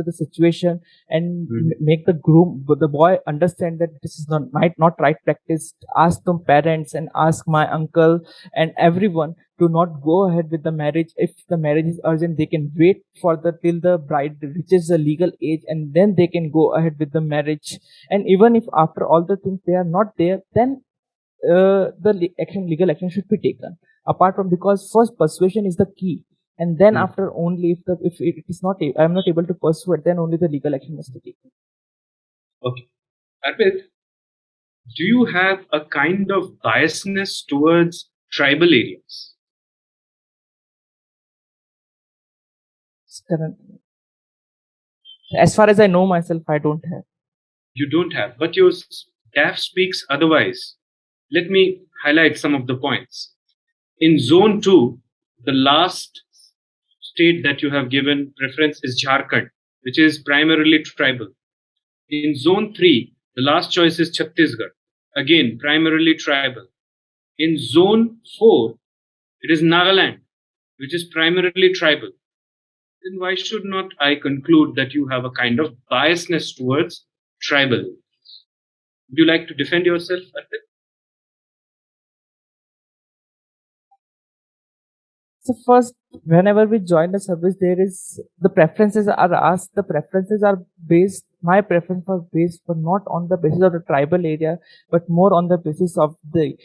Speaker 2: the situation, and make the boy understand that this is not right practice. Ask the parents and ask my uncle and everyone to not go ahead with the marriage. If the marriage is urgent, they can wait for till the bride reaches the legal age, and then they can go ahead with the marriage. And even if after all the things they are not there, then the legal action should be taken. Apart from, because first persuasion is the key, and then after only if it is not, I am not able to persuade, then only the legal action must be taken.
Speaker 1: Okay, Arpit, do you have a kind of biasness towards tribal areas?
Speaker 2: As far as I know myself, I don't have.
Speaker 1: You don't have, but your DAF speaks otherwise. Let me highlight some of the points. In Zone 2, the last state that you have given preference is Jharkhand, which is primarily tribal. In Zone 3, the last choice is Chhattisgarh, again primarily tribal. In Zone 4, it is Nagaland, which is primarily tribal. Then why should not I conclude that you have a kind of biasness towards tribal? Would you like to defend yourself, Arpit?
Speaker 2: So first, whenever we join the service, there is the preferences are asked. The preferences are based. My preference was based, but not on the basis of the tribal area, but more on the basis of the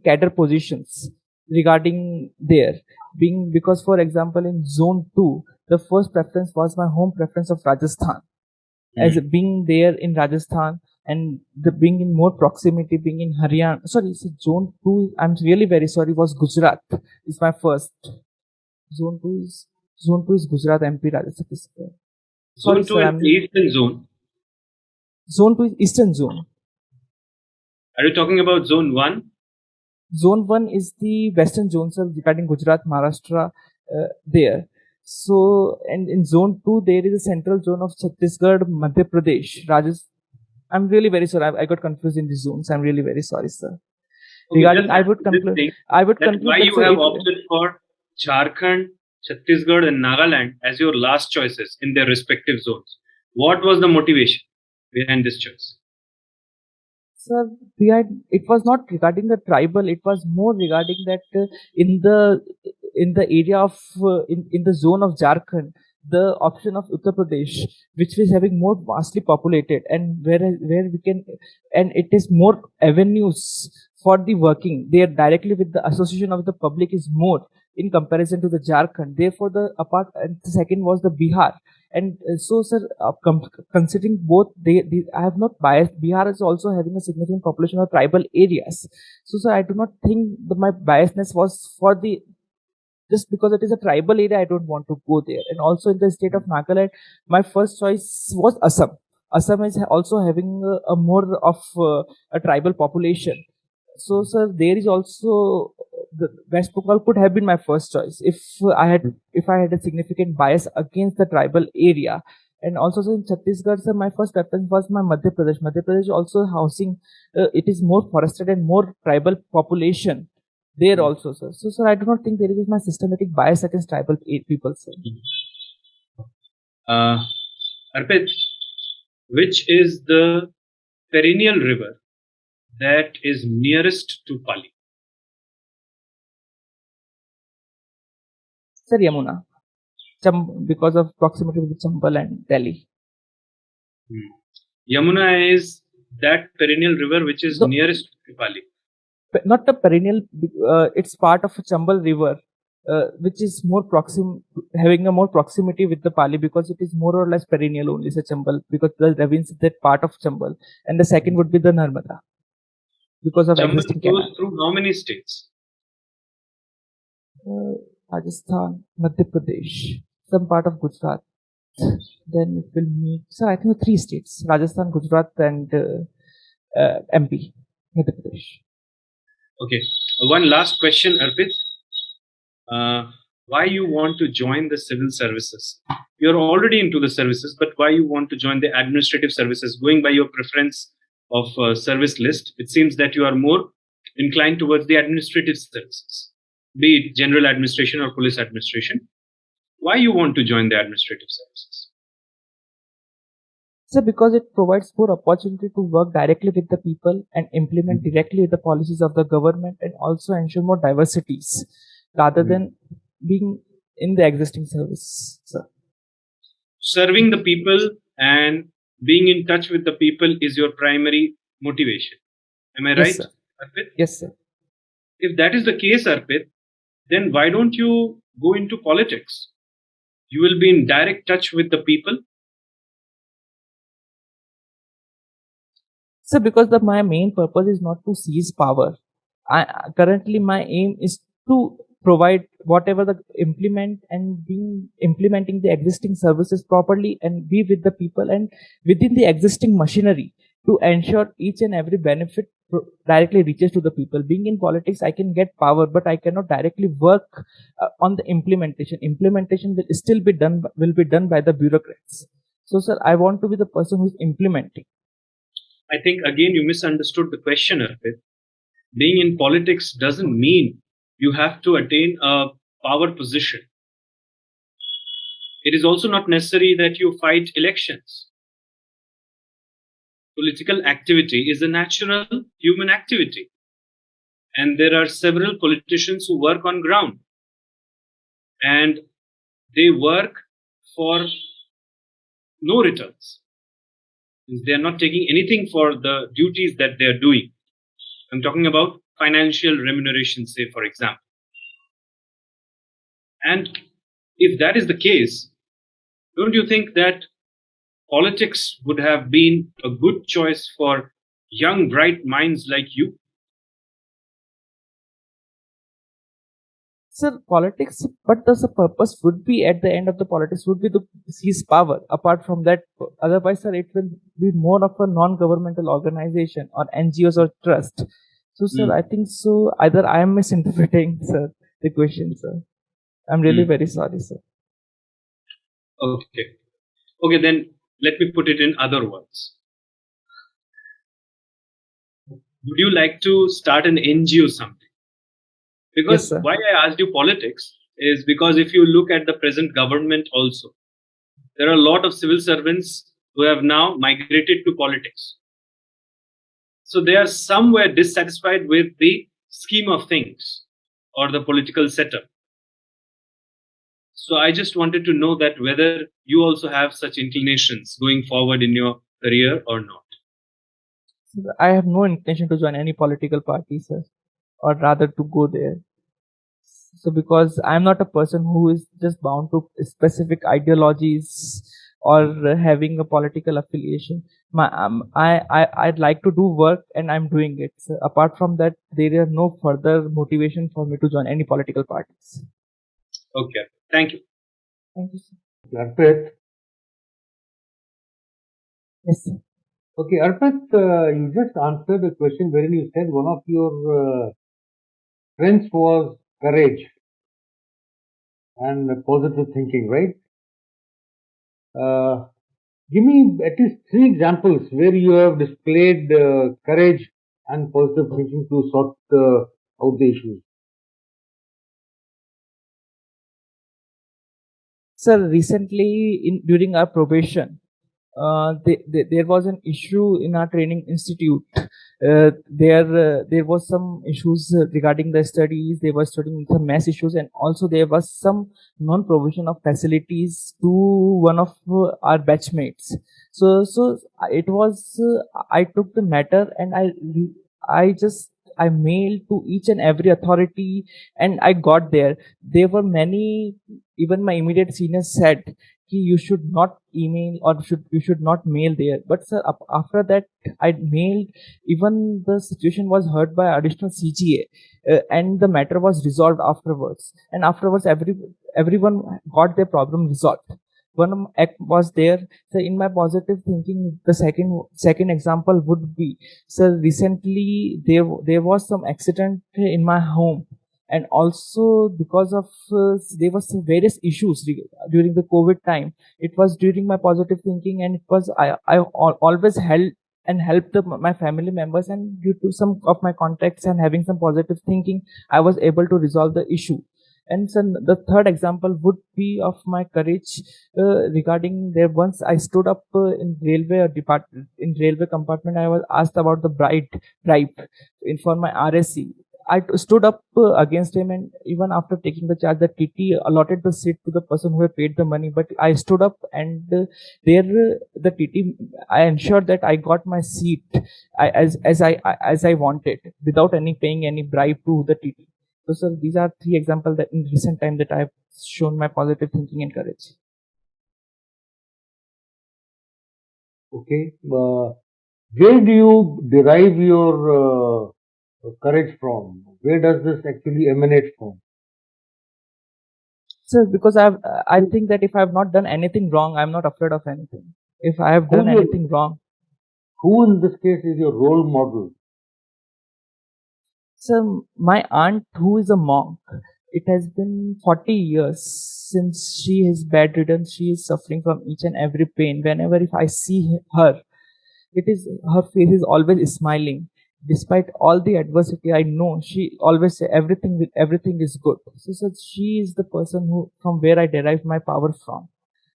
Speaker 2: cadre positions regarding there being, because for example in Zone 2, the first preference was my home preference of Rajasthan, as being there in Rajasthan, and the being in more proximity, being in Haryana. Sorry, so Zone 2, I'm really very sorry, was Gujarat. Is my first. Zone 2 is Gujarat, MP, Rajasthan. Sorry,
Speaker 1: Zone 2
Speaker 2: sir,
Speaker 1: is
Speaker 2: I'm,
Speaker 1: the eastern zone.
Speaker 2: Zone 2 is Eastern Zone.
Speaker 1: Are you talking about Zone 1?
Speaker 2: Zone 1 is the Western Zone, sir, regarding Gujarat, Maharashtra, there. So, and in Zone 2, there is a central zone of Chhattisgarh, Madhya Pradesh, Rajasthan. I'm really very sorry. I got confused in the zones. I'm really very sorry, sir.
Speaker 1: Okay,
Speaker 2: Regarding,
Speaker 1: just
Speaker 2: I would
Speaker 1: this
Speaker 2: conclude.
Speaker 1: thing,
Speaker 2: I would
Speaker 1: that
Speaker 2: conclude
Speaker 1: why
Speaker 2: that,
Speaker 1: you
Speaker 2: sir,
Speaker 1: have
Speaker 2: it-
Speaker 1: opted for Jharkhand, Chhattisgarh, and Nagaland as your last choices in their respective zones. What was the motivation behind this choice?
Speaker 2: Sir, it was not regarding the tribal. It was more regarding that in the area of in the zone of Jharkhand, the option of Uttar Pradesh, which is having more vastly populated, and where we can, and it is more avenues for the working there directly with the association of the public is more in comparison to the Jharkhand. Therefore, the apart, and the second was the Bihar. And so, sir, considering both, I have not biased. Bihar is also having a significant population of tribal areas. So, sir, I do not think that my biasness was for the, just because it is a tribal area, I don't want to go there. And also in the state of Nagaland, my first choice was Assam. Assam is also having a more of a tribal population. So, sir, there is also the West Bengal could have been my first choice if I had a significant bias against the tribal area. And also, sir, in Chhattisgarh, sir, my first preference was my Madhya Pradesh. Madhya Pradesh also housing, it is more forested and more tribal population there also, sir. So, sir, I do not think there is my systematic bias against tribal people, sir.
Speaker 1: Arpit, which is the perennial river that is nearest to Pali?
Speaker 2: Sir, Yamuna. Because of proximity with Chambal and Delhi.
Speaker 1: Yamuna is that perennial river which is
Speaker 2: No.
Speaker 1: nearest to Pali.
Speaker 2: Not the perennial, it's part of a Chambal river, which is more having a more proximity with the Pali, because it is more or less perennial only, say Chambal, because the ravines is that part of Chambal. And the second would be the Narmada, because of
Speaker 1: Chambal
Speaker 2: existing
Speaker 1: goes
Speaker 2: canal.
Speaker 1: through how many states?
Speaker 2: Rajasthan, Madhya Pradesh, some part of Gujarat. Then it will meet, so I think 3 states, Rajasthan, Gujarat, and MP, Madhya Pradesh.
Speaker 1: Okay. One last question, Arpit. Why you want to join the civil services? You're already into the services, but why you want to join the administrative services? Going by your preference of service list, it seems that you are more inclined towards the administrative services, be it general administration or police administration. Why you want to join the administrative services?
Speaker 2: So because it provides more opportunity to work directly with the people and implement directly the policies of the government, and also ensure more diversities rather than being in the existing service. Sir.
Speaker 1: Serving the people and being in touch with the people is your primary motivation. Am I
Speaker 2: Yes,
Speaker 1: right,
Speaker 2: sir.
Speaker 1: Arpit?
Speaker 2: Yes, sir.
Speaker 1: If that is the case, Arpit, then why don't you go into politics? You will be in direct touch with the people.
Speaker 2: So because my main purpose is not to seize power. Currently my aim is to provide whatever the implementing the existing services properly and be with the people and within the existing machinery. to ensure each and every benefit directly reaches to the people. Being in politics, I can get power, but I cannot directly work on the implementation. Implementation will still be done, by the bureaucrats. So, sir, I want to be the person who's implementing.
Speaker 1: I think again you misunderstood the question, Arpit. Being in politics doesn't mean you have to attain a power position. It is also not necessary that you fight elections. Political activity is a natural human activity. And there are several politicians who work on ground. And they work for no returns. They are not taking anything for the duties that they are doing. I'm talking about financial remuneration, say, for example. And if that is the case, don't you think that politics would have been a good choice for young, bright minds like you?
Speaker 2: Sir, politics, but the purpose would be at the end of the politics would be to seize power. Apart from that, otherwise, sir, it will be more of a non-governmental organization or NGOs or trust. So, sir, I think so. Either I am misinterpreting, sir, the question, sir. I'm really very sorry, sir.
Speaker 1: Okay. Okay, then let me put it in other words. Would you like to start an NGO someday? Because
Speaker 2: Yes,
Speaker 1: why I asked you politics is because if you look at the present government also, there are a lot of civil servants who have now migrated to politics. So they are somewhere dissatisfied with the scheme of things or the political setup. So I just wanted to know that whether you also have such inclinations going forward in your career or not.
Speaker 2: I have no intention to join any political party, sir, or rather to go there. So because I'm not a person who is just bound to specific ideologies or having a political affiliation. I'd like to do work and I'm doing it. So apart from that, there are no further motivation for me to join any political parties.
Speaker 1: Okay. Thank you.
Speaker 2: Thank you, sir.
Speaker 3: Arpit.
Speaker 2: Yes, sir.
Speaker 3: Okay, Arpit, you just answered a question wherein you said one of your strengths was courage and positive thinking, right? Give me at least 3 examples where you have displayed courage and positive thinking to sort out the issues.
Speaker 2: Sir, recently during our probation, there was an issue in our training institute. There was some issues regarding the studies. They were studying some mass issues, and also there was some non-provision of facilities to one of our batchmates. So it was. I took the matter and I mailed to each and every authority, and I got there. There were many. Even my immediate seniors said you should not email or you should not mail there. But sir, after that I mailed. Even the situation was heard by additional CGA, and the matter was resolved afterwards. And afterwards, everyone got their problem resolved. One act was there. So in my positive thinking, the second example would be, sir, recently there was some accident in my home, and also because of there was some various issues during the COVID time. It was during my positive thinking, and it was always helped my family members, and due to some of my contacts and having some positive thinking, I was able to resolve the issue. And so the third example would be of my courage regarding there. Once I stood up in railway compartment, I was asked about the bribe for my RSC. I stood up against him, and even after taking the charge, the TT allotted the seat to the person who had paid the money. But I stood up, and the TT, I ensured that I got my seat as I wanted, without any paying any bribe to the TT. So, sir, these are 3 examples that in recent time that I have shown my positive thinking and courage.
Speaker 3: Okay, where do you derive your courage from? Where does this actually emanate from?
Speaker 2: Sir, because I think that if I have not done anything wrong, I'm not afraid of anything. If I have done anything wrong,
Speaker 3: Who in this case is your role model?
Speaker 2: So my aunt, who is a monk, it has been 40 years since she is bedridden. She is suffering from each and every pain. Whenever if I see her, it is her face is always smiling. Despite all the adversity, I know she always say everything is good. So she is the person who from where I derive my power from.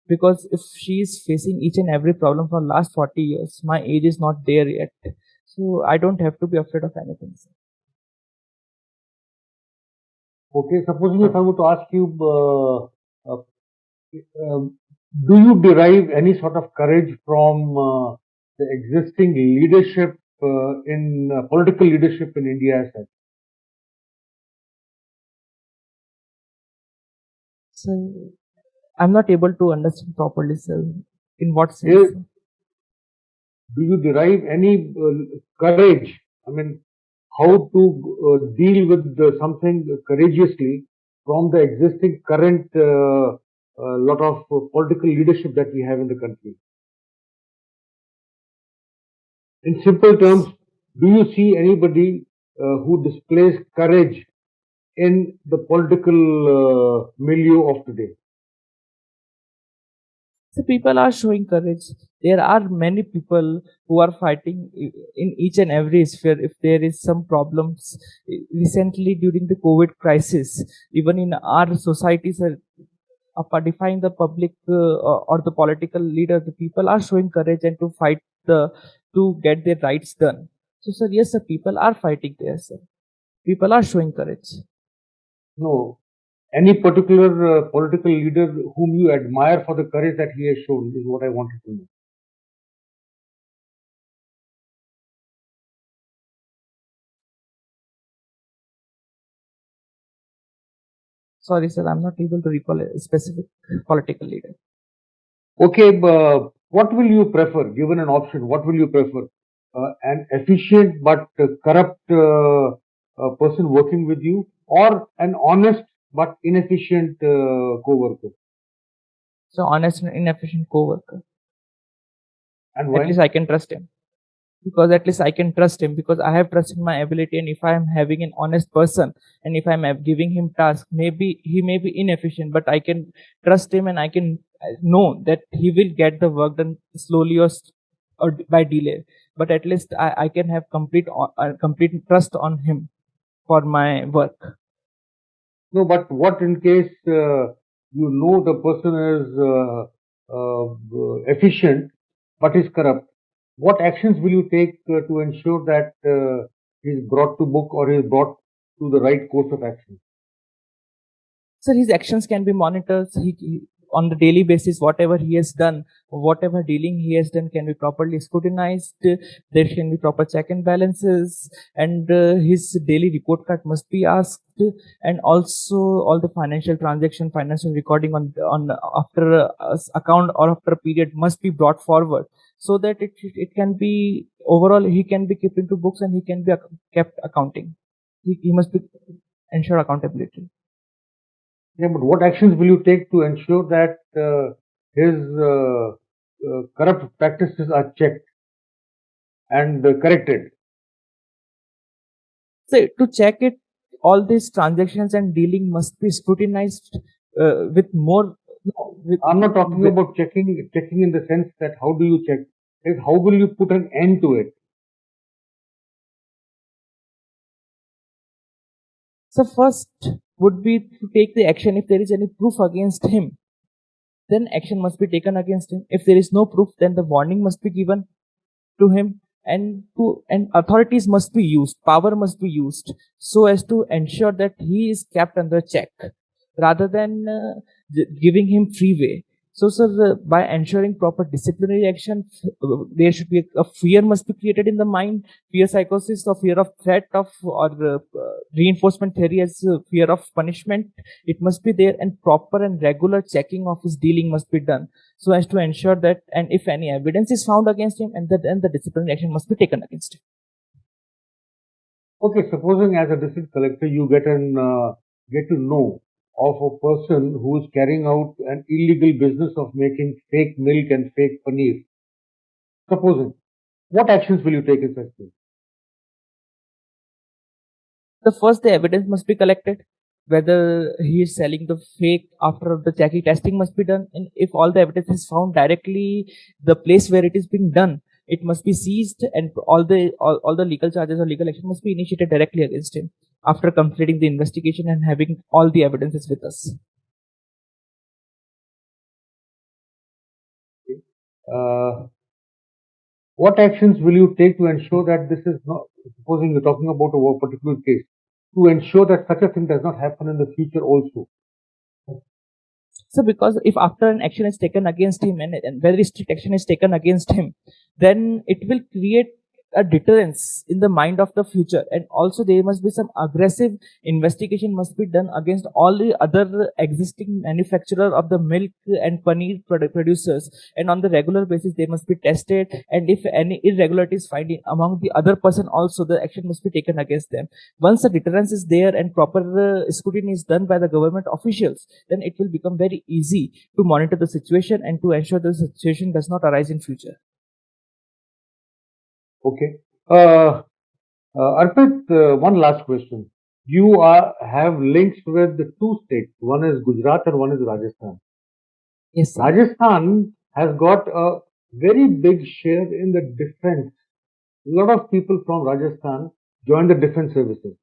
Speaker 2: Because if she is facing each and every problem for last 40 years, my age is not there yet. So I don't have to be afraid of anything.
Speaker 3: Okay, supposing if I were to ask you, do you derive any sort of courage from the existing leadership in political leadership in India as such?
Speaker 2: So I'm not able to understand properly, sir. In what sense?
Speaker 3: Is- Do you derive any courage? I mean, how to deal with something courageously from the existing current lot of political leadership that we have in the country? In simple terms, do you see anybody who displays courage in the political milieu of today?
Speaker 2: So people are showing courage. There are many people who are fighting in each and every sphere. If there is some problems recently during the COVID crisis, even in our societies, defying the public or the political leader, the people are showing courage and to fight the to get their rights done. So, sir, yes, sir, people are fighting there, sir. People are showing courage.
Speaker 3: No. Any particular political leader whom you admire for the courage that he has shown is what I wanted to know.
Speaker 2: Sorry, sir, I'm not able to recall a specific political leader.
Speaker 3: Okay, what will you prefer? Given an option, what will you prefer? An efficient but corrupt person working with you, or an honest but inefficient co-worker?
Speaker 2: So, honest and inefficient co-worker.
Speaker 3: And
Speaker 2: At
Speaker 3: why?
Speaker 2: least I can trust him. Because at least I can trust him because I have trust in my ability. And if I am having an honest person and if I'm giving him task, maybe he may be inefficient, but I can trust him and I can know that he will get the work done slowly or by delay. But at least I can have complete trust on him for my work.
Speaker 3: No, but what in case you know the person is efficient but is corrupt? What actions will you take to ensure that he is brought to book or he is brought to the right course of action?
Speaker 2: So his actions can be monitored. On the daily basis, whatever he has done, whatever dealing he has done can be properly scrutinized. There can be proper check and balances, and his daily report card must be asked, and also all the financial transaction, financial recording on after account or after a period must be brought forward, so that it can be overall he can be kept into books and he can be kept accounting. He must be ensure accountability.
Speaker 3: Yeah, but what actions will you take to ensure that his corrupt practices are checked and corrected?
Speaker 2: So to check it, all these transactions and dealing must be scrutinized with more. With,
Speaker 3: I'm not talking about checking in the sense that how do you check? Like how will you put an end to it?
Speaker 2: so first would be to take the action if there is any proof against him. Then action must be taken against him. If there is no proof, then the warning must be given to him, and authorities must be used. Power must be used so as to ensure that he is kept under check, rather than giving him free way. So, sir, by ensuring proper disciplinary action, there should be a fear must be created in the mind, fear psychosis or fear of threat of or reinforcement theory as fear of punishment. It must be there, and proper and regular checking of his dealing must be done so as to ensure that, and if any evidence is found against him, and then the disciplinary action must be taken against him.
Speaker 3: Okay, supposing as a district collector you get to know of a person who is carrying out an illegal business of making fake milk and fake paneer. Supposing What actions will you take in such case?
Speaker 2: The first, the evidence must be collected. Whether he is selling the fake, after the Jackie testing must be done, and if all the evidence is found directly the place where it is being done, it must be seized, and all the legal charges or legal action must be initiated directly against him after completing the investigation and having all the evidences with us.
Speaker 3: What actions will you take to ensure that this is not, supposing you're talking about a particular case, to ensure that such a thing does not happen in the future also?
Speaker 2: So, because if after an action is taken against him and very strict action is taken against him, then it will create a deterrence in the mind of the future, and also there must be some aggressive investigation must be done against all the other existing manufacturer of the milk and paneer producers, and on the regular basis they must be tested, and if any irregularities find among the other person also, the action must be taken against them. Once the deterrence is there and proper scrutiny is done by the government officials, then it will become very easy to monitor the situation and to ensure the situation does not arise in future.
Speaker 3: Okay. Arpit, one last question. You have links with the two states. One is Gujarat and one is Rajasthan.
Speaker 2: Yes, sir.
Speaker 3: Rajasthan has got a very big share in the defense. A lot of people from Rajasthan join the defense services.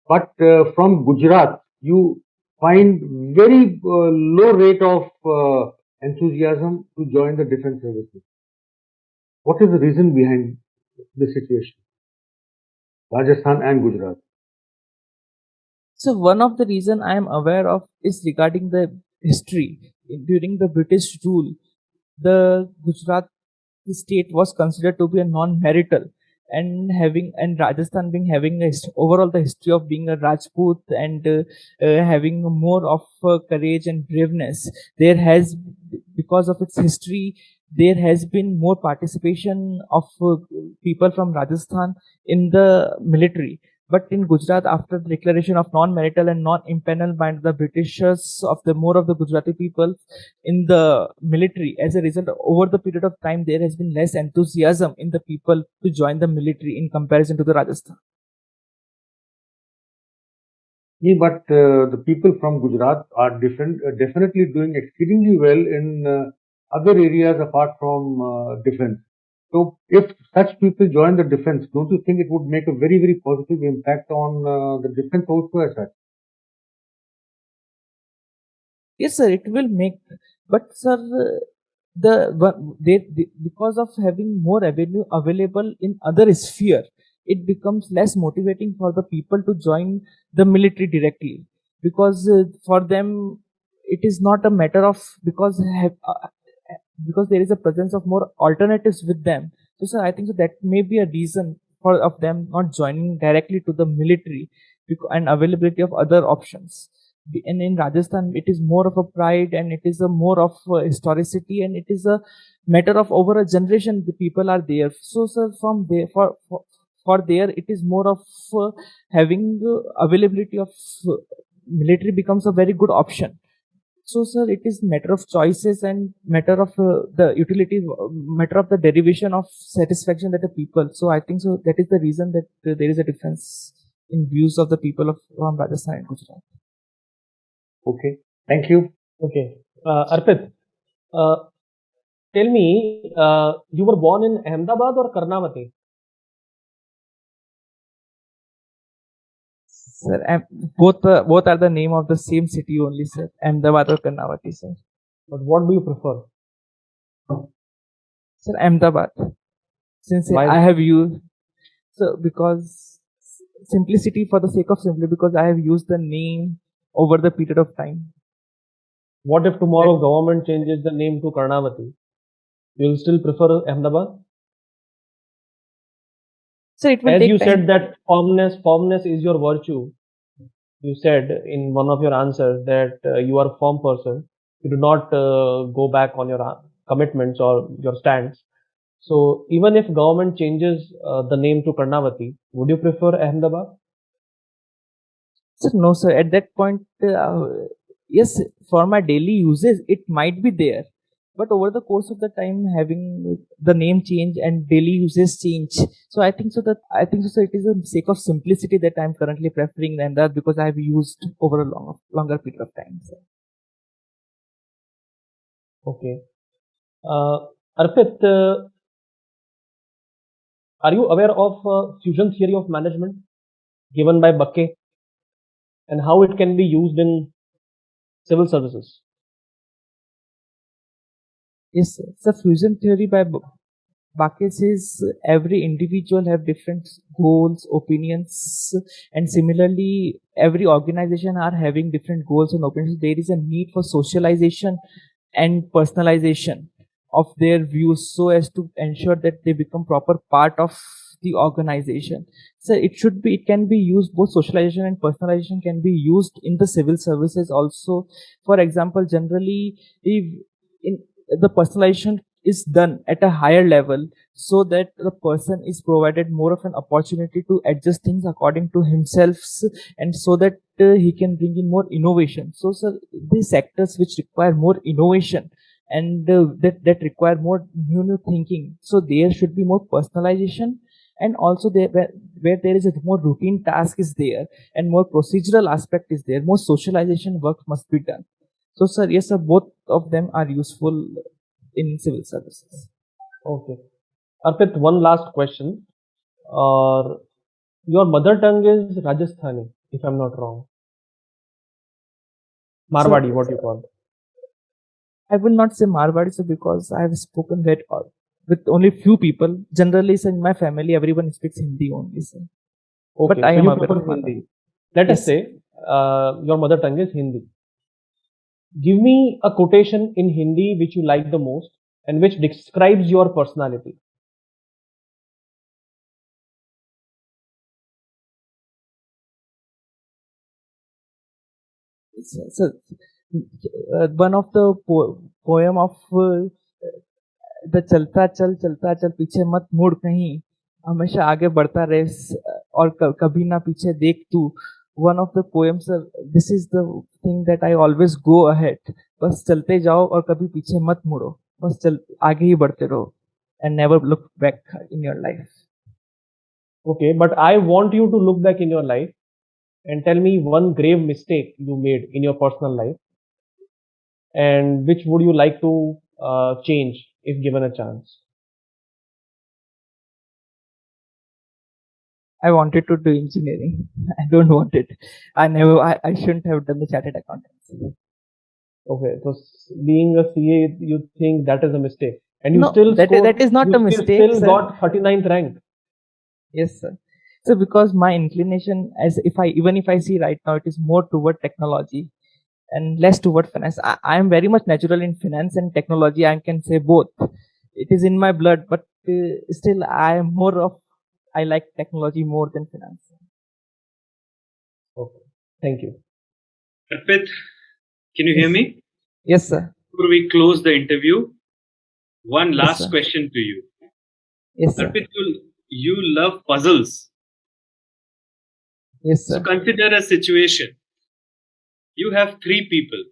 Speaker 3: But from Gujarat, you find very low rate of enthusiasm to join the defense services. What is the reason behind the situation? Rajasthan and Gujarat.
Speaker 2: So one of the reason I am aware of is regarding the history. During the British rule, the Gujarat state was considered to be a non-marital, and Rajasthan being having overall the history of being a Rajput and having more of courage and braveness. There has, because of its history, there has been more participation of people from Rajasthan in the military. But in Gujarat, after the declaration of non-marital and non-impaneled by the Britishers of the more of the Gujarati people in the military, as a result, over the period of time, there has been less enthusiasm in the people to join the military in comparison to the Rajasthan.
Speaker 3: Yeah, but the people from Gujarat are definitely doing exceedingly well in other areas apart from defense. So, if such people join the defense, don't you think it would make a very, very positive impact on the defense also as such?
Speaker 2: Yes, sir, it will make. But, sir, because of having more avenue available in other sphere, it becomes less motivating for the people to join the military directly, because for them it is not a matter of because there is a presence of more alternatives with them. So, sir, I think so that may be a reason for of them not joining directly to the military, and availability of other options. And in Rajasthan, it is more of a pride, and it is a more of historicity, and it is a matter of over a generation the people are there. So, sir, from there for there, it is more of having availability of military becomes a very good option. So, sir, it is matter of choices and matter of the utility, matter of the derivation of satisfaction that the people. So, I think so that is the reason that there is a difference in views of the people of from Rajasthan and Gujarat.
Speaker 3: Okay, thank you.
Speaker 4: Okay. Arpit, tell me, you were born in Ahmedabad or Karnavati?
Speaker 2: Sir, both are the name of the same city only, sir. Ahmedabad or Karnavati, sir.
Speaker 4: But what do you prefer?
Speaker 2: Sir, Ahmedabad. Since
Speaker 4: Why?
Speaker 2: I have used, so because simplicity, for the sake of simplicity, because I have used the name over the period of time.
Speaker 4: What if tomorrow government changes the name to Karnavati? You will still prefer Ahmedabad?
Speaker 2: So it will
Speaker 4: As
Speaker 2: take
Speaker 4: you
Speaker 2: time.
Speaker 4: said that firmness is your virtue. You said in one of your answers that you are a firm person. You do not go back on your commitments or your stands. So even if government changes the name to Karnavati, would you prefer Ahmedabad?
Speaker 2: Sir, no, sir. At that point, yes, for my daily uses, it might be there. but over the course of the time, having the name change and daily uses change. So I think so it is a sake of simplicity that I'm currently preferring than that, because I've used over a longer period of time. So.
Speaker 4: Okay. Arpit, are you aware of fusion theory of management given by Bakke and how it can be used in civil services?
Speaker 2: Yes, sir. So fusion theory by Bakke says every individual have different goals, opinions, and similarly, every organization are having different goals and opinions. There is a need for socialization and personalization of their views so as to ensure that they become proper part of the organization. So it can be used, both socialization and personalization can be used in the civil services also. For example, generally, if in the personalization is done at a higher level, so that the person is provided more of an opportunity to adjust things according to himself, and so that he can bring in more innovation. So, sir, these sectors which require more innovation and that require more new thinking, so there should be more personalization, and also there where there is a more routine task is there and more procedural aspect is there, more socialization work must be done. So, sir, yes, sir, both of them are useful in civil services.
Speaker 4: Okay. Arpit, one last question. Your mother tongue is Rajasthani, if I'm not wrong. Marwadi, what you call.
Speaker 2: I will not say Marwadi, sir, because I have spoken with only few people. Generally, sir, in my family, everyone speaks Hindi only, sir.
Speaker 4: Okay,
Speaker 2: But I
Speaker 4: so
Speaker 2: am
Speaker 4: you
Speaker 2: aware
Speaker 4: prefer
Speaker 2: of Marwadi.
Speaker 4: Hindi. Let us
Speaker 2: Yes.
Speaker 4: say your mother tongue is Hindi. Give me a quotation in Hindi which you like the most and which describes your personality.
Speaker 2: So, one of the poem of the चलता चल पीछे मत मुड़ कहीं, हमेशा आगे बढ़ता रहे और कभी ना पीछे देख तू. One of the poems, this is the thing that I always go ahead. बस चलते जाओ और कभी पीछे मत मुड़ो, बस आगे ही बढ़ते रहो and never look back in your life.
Speaker 4: Okay, but I want you to look back in your life and tell me one grave mistake you made in your personal life and which would you like to change if given a chance.
Speaker 2: I wanted to do engineering. I don't want it. I shouldn't have done the chartered accountancy.
Speaker 4: Okay, so being a CA, you think that is a mistake, and you
Speaker 2: No,
Speaker 4: still
Speaker 2: that is not a mistake,
Speaker 4: still
Speaker 2: sir.
Speaker 4: got 39th rank.
Speaker 2: Yes, sir. So because my inclination, as even if I see right now, it is more toward technology and less toward finance. I am very much natural in finance and technology. I can say both. It is in my blood, but still I like technology more than finance.
Speaker 4: Okay, thank you.
Speaker 1: Arpit, can you hear me?
Speaker 2: Yes, sir.
Speaker 1: Before we close the interview, one
Speaker 2: Yes,
Speaker 1: last
Speaker 2: sir.
Speaker 1: question to you.
Speaker 2: Yes, sir.
Speaker 1: Arpit, you love puzzles.
Speaker 2: Yes,
Speaker 1: So
Speaker 2: sir.
Speaker 1: consider a situation. You have three people.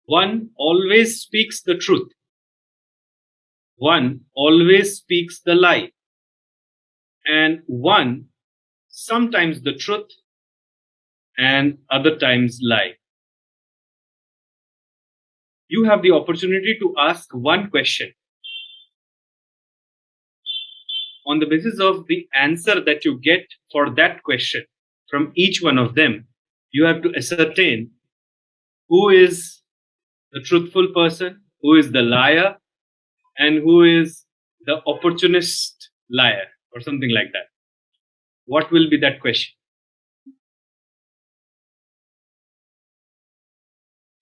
Speaker 1: One always speaks the truth. One always speaks the lie. And one sometimes the truth and other times lie. You have the opportunity to ask one question. On the basis of the answer that you get for that question from each one of them, you have to ascertain who is the truthful person, who is the liar, and who is the opportunist liar, or something like that. What will be that question?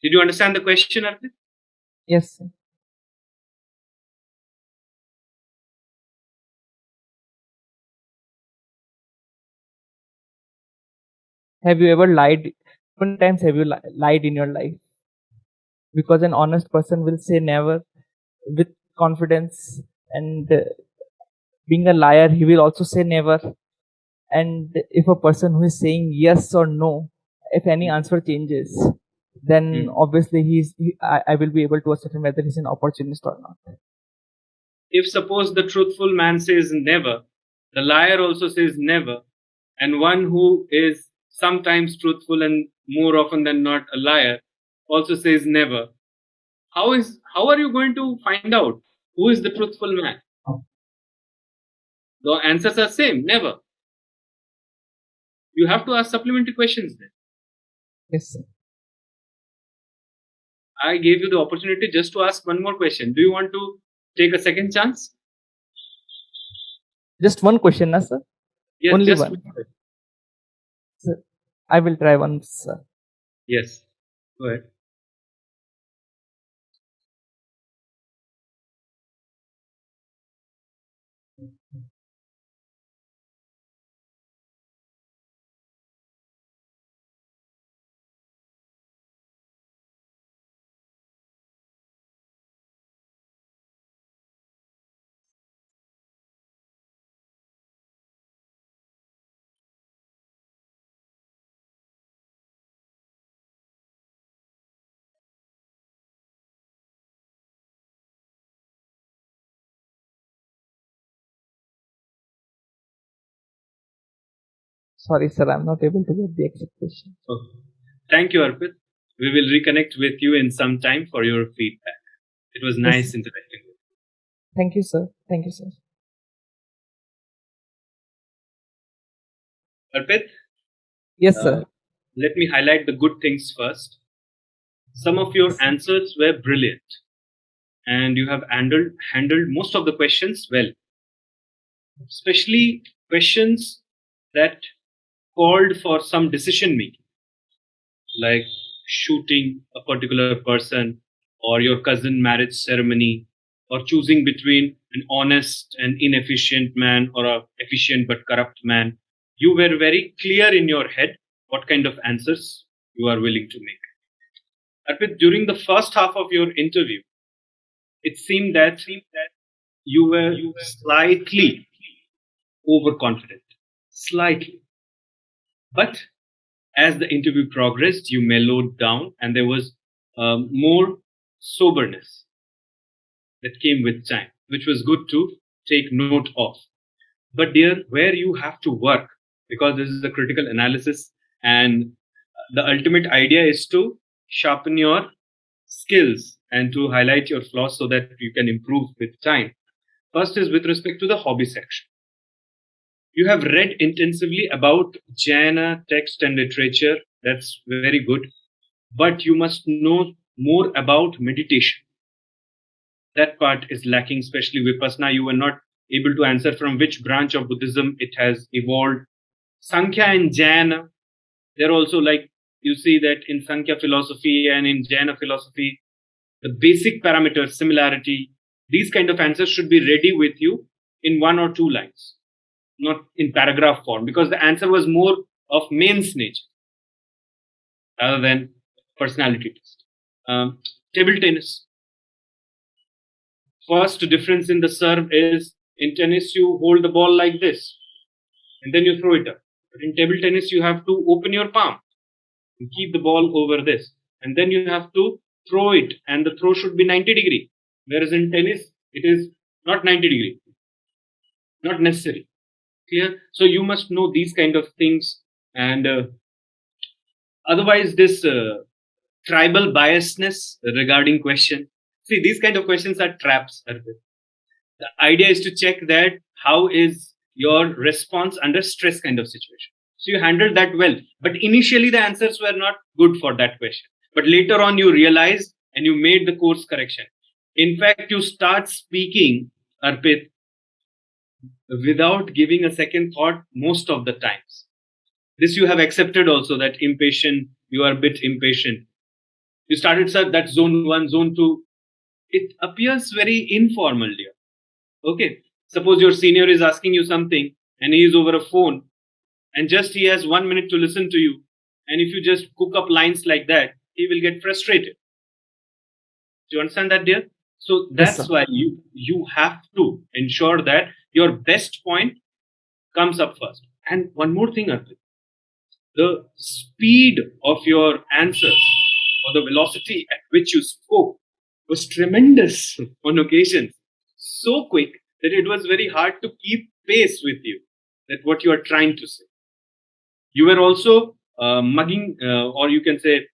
Speaker 1: Did you understand the question, Arpit?
Speaker 2: Yes, sir. Have you ever lied? How many times have you lied in your life? Because an honest person will say never with confidence, and being a liar, he will also say never. And if a person who is saying yes or no, if any answer changes, then obviously I will be able to ascertain whether he's an opportunist or not.
Speaker 1: If suppose the truthful man says never, the liar also says never, and one who is sometimes truthful and more often than not a liar also says never, how are you going to find out who is the truthful man? The answers are same, never. You have to ask supplementary questions then.
Speaker 2: Yes, sir.
Speaker 1: I gave you the opportunity just to ask one more question. Do you want to take a second chance?
Speaker 2: Just one question, na, sir?
Speaker 1: Yes,
Speaker 2: Only
Speaker 1: just
Speaker 2: one. Sir, I will try once, sir.
Speaker 1: Yes. Go ahead.
Speaker 2: Sorry, sir, I'm not able to get the exact question.
Speaker 1: Okay. Thank you, Arpit. We will reconnect with you in some time for your feedback. It was nice interacting with you.
Speaker 2: Thank you, sir. Thank you, sir.
Speaker 1: Arpit,
Speaker 2: Yes, sir.
Speaker 1: let me highlight the good things first. Some of your answers were brilliant, and you have handled most of the questions well, especially questions that called for some decision making, like shooting a particular person, or your cousin marriage ceremony, or choosing between an honest and inefficient man or a efficient but corrupt man. You were very clear in your head what kind of answers you are willing to make. Arpit, during the first half of your interview, it seemed that you were slightly overconfident. Slightly. But as the interview progressed, you mellowed down and there was more soberness that came with time, which was good to take note of. But dear, where you have to work, because this is a critical analysis and the ultimate idea is to sharpen your skills and to highlight your flaws so that you can improve with time. First is with respect to the hobby section. You have read intensively about Jaina text and literature. That's very good. But you must know more about meditation. That part is lacking, especially Vipassana. You were not able to answer from which branch of Buddhism it has evolved. Sankhya and Jaina, they're also like, you see that in Sankhya philosophy and in Jaina philosophy, the basic parameters, similarity, these kind of answers should be ready with you in 1 or 2 lines, not in paragraph form, because the answer was more of mains nature rather than personality test. Table tennis. First difference in the serve is in tennis you hold the ball like this and then you throw it up. But in table tennis you have to open your palm and keep the ball over this, and then you have to throw it, and the throw should be 90-degree. Whereas in tennis it is not 90-degree, not necessary. Clear? So you must know these kind of things, and otherwise this tribal biasness regarding question. See, these kind of questions are traps. Arpit. The idea is to check that how is your response under stress kind of situation. So you handled that well, but initially the answers were not good for that question. But later on you realized and you made the course correction. In fact, you start speaking, Arpit, without giving a second thought most of the times. This you have accepted also, that impatient, you are a bit impatient. You started, sir, that zone 1, zone 2. It appears very informal, dear. Okay. Suppose your senior is asking you something and he is over a phone and just he has 1 minute to listen to you. And if you just cook up lines like that, he will get frustrated. Do you understand that, dear? So that's
Speaker 2: Yes, sir.
Speaker 1: why you have to ensure that your best point comes up first. And one more thing, Arpit. The speed of your answers or the velocity at which you spoke was tremendous on occasions. So quick that it was very hard to keep pace with you, that what you are trying to say. You were also mugging, or you can say,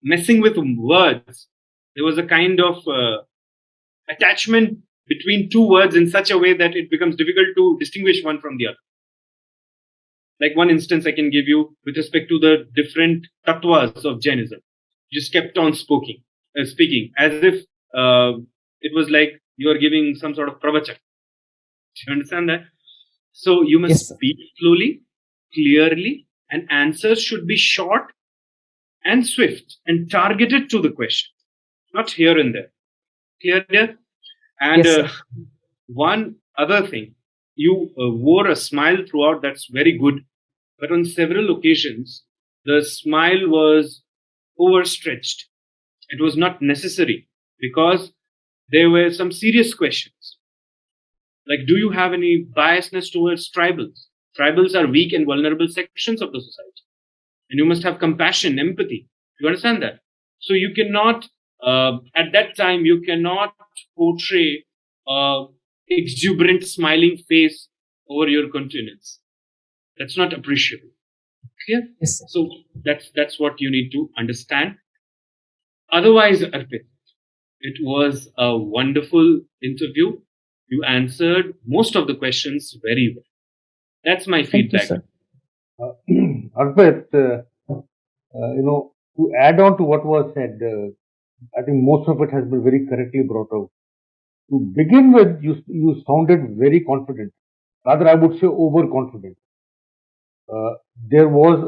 Speaker 1: messing with words. There was a kind of attachment between two words in such a way that it becomes difficult to distinguish one from the other. Like one instance I can give you with respect to the different tattvas of Jainism. You just kept on speaking as if it was like you are giving some sort of pravachan. Do you understand that? So you must
Speaker 2: Yes, sir.
Speaker 1: speak slowly, clearly, and answers should be short and swift and targeted to the question, not here and there. Clear there? And
Speaker 2: Yes, sir.
Speaker 1: one other thing, you wore a smile throughout. That's very good. But on several occasions, the smile was overstretched. It was not necessary because there were some serious questions. Like, do you have any biasness towards tribals? Tribals are weak and vulnerable sections of the society. And you must have compassion, empathy. You understand that? So you cannot, at that time, you cannot portray a exuberant smiling face over your countenance. That's not appreciable. Clear?
Speaker 2: Yes, sir.
Speaker 1: So that's what you need to understand. Otherwise, Arpit, it was a wonderful interview. You answered most of the questions very well. That's my
Speaker 2: Thank you,
Speaker 1: feedback.
Speaker 2: sir.
Speaker 3: Arpit, to add on to what was said, I think most of it has been very correctly brought out. To begin with, you sounded very confident. Rather, I would say overconfident. There was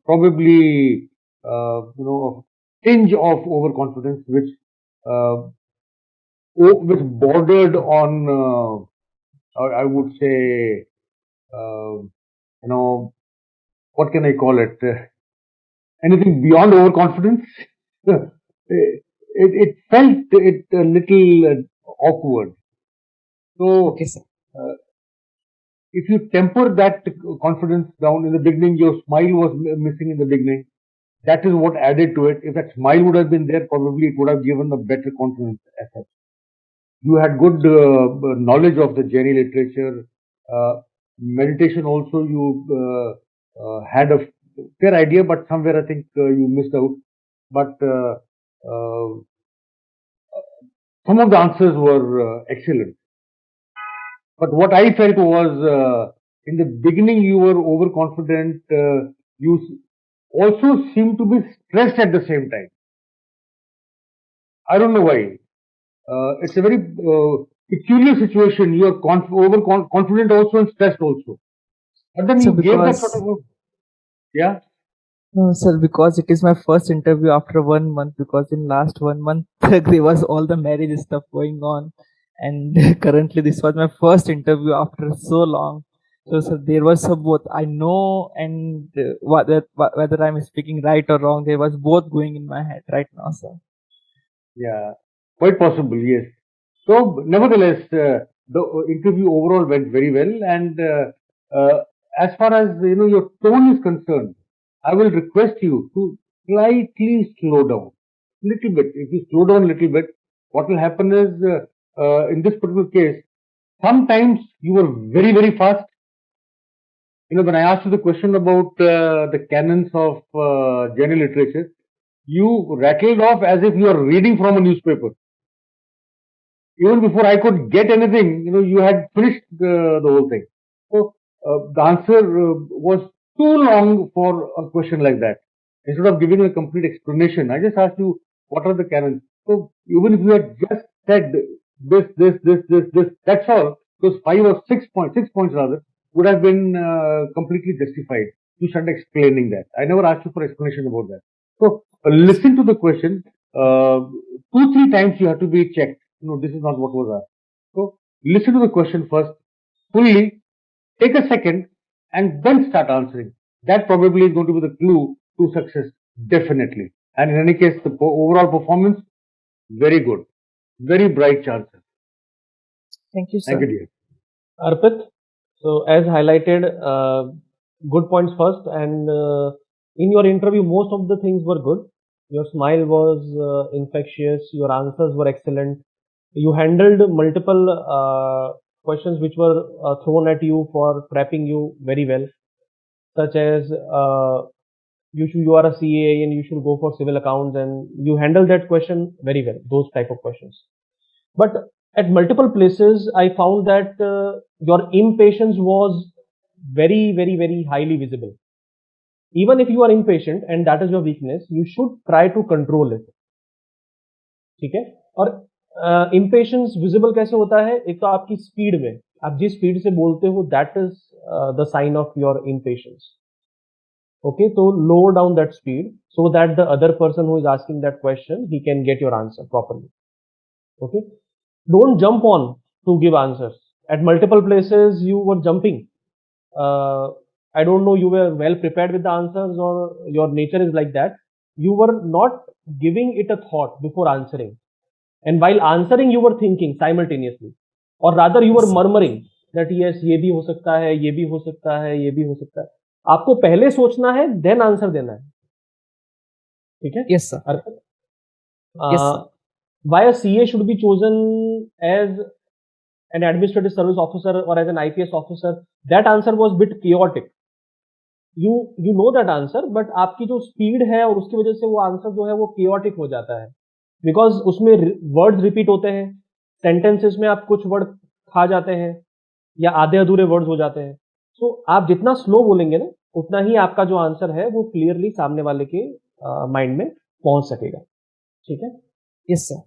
Speaker 3: probably a tinge of overconfidence which bordered on I would say what can I call it? Anything beyond overconfidence? it felt it a little awkward. So
Speaker 2: Okay, sir.
Speaker 3: if you temper that confidence down in the beginning, your smile was missing in the beginning. That is what added to it. If that smile would have been there, probably it would have given a better confidence as such. You had good knowledge of the Jaini literature. Meditation also you had a fair idea, but somewhere I think you missed out. But some of the answers were excellent. But what I felt was in the beginning you were overconfident. You also seemed to be stressed at the same time. I don't know why. It's a very peculiar situation. You are overconfident also and stressed also. But then
Speaker 2: So
Speaker 3: you gave that sort
Speaker 2: because
Speaker 3: of yeah.
Speaker 2: no, sir, because it is my first interview after 1 month. Because in last 1 month there was all the marriage stuff going on, and currently this was my first interview after so long. So, sir, there was some both. I know, and whether I'm speaking right or wrong, there was both going in my head right now, sir.
Speaker 3: Yeah, quite possible, yes. So, nevertheless, the interview overall went very well. And as far as your tone is concerned, I will request you to slightly slow down, little bit. If you slow down a little bit, what will happen is, in this particular case, sometimes you were very very fast. When I asked you the question about the canons of Jaini literature, you rattled off as if you are reading from a newspaper. Even before I could get anything, you had finished the whole thing. So the answer was too long for a question like that. Instead of giving a complete explanation, I just asked you what are the canons. So even if you had just said this, that's all. Those 6 points rather, would have been completely justified. You started explaining that. I never asked you for explanation about that. So listen to the question. 2-3 times you have to be checked. No, this is not what was asked. So listen to the question first, fully, take a second, and then start answering. That probably is going to be the clue to success, definitely. And in any case, the overall performance, very good. Very bright chances.
Speaker 2: Thank you,
Speaker 3: Thank
Speaker 2: sir.
Speaker 3: you, dear.
Speaker 4: Arpit, so as highlighted, good points first, and in your interview, most of the things were good. Your smile was infectious. Your answers were excellent. You handled multiple questions which were thrown at you for prepping you very well, such as you are a CA and you should go for civil accounts, and you handled that question very well. Those type of questions. But at multiple places, I found that your impatience was very, very, very highly visible. Even if you are impatient and that is your weakness, you should try to control it. ठीक है? और impatience visible कैसे होता है? एक तो आपकी speed में, आप जिस स्पीड से बोलते हो, that is the sign of your impatience. Okay, so lower down that speed so that the other person who is asking that question, he can get your answer properly. Okay, don't jump on to give answers. At multiple places you were jumping. I don't know, you were well prepared with the answers or your nature is like that. You were not giving it a thought before answering, and while answering you were thinking simultaneously, or rather you were murmuring that yes, ये भी हो सकता है, ये भी हो सकता है, ये भी हो सकता है. आपको पहले सोचना है, then आंसर देना है. ठीक है?
Speaker 2: Yes, sir. Yes, sir.
Speaker 4: Why a CA should be chosen as an administrative service officer or as an IPS officer, that answer was bit chaotic. You know that answer, but आपकी जो speed है और उसकी वजह से वो answer जो है वो chaotic हो जाता है, बिकॉज उसमें वर्ड्स रिपीट होते हैं, सेंटेंसेस में आप कुछ वर्ड खा जाते हैं या आधे अधूरे वर्ड्स हो जाते हैं. सो आप जितना स्लो बोलेंगे ना, उतना ही आपका जो आंसर है वो क्लियरली सामने वाले के माइंड में पहुंच सकेगा. ठीक है?
Speaker 2: Yes, sir.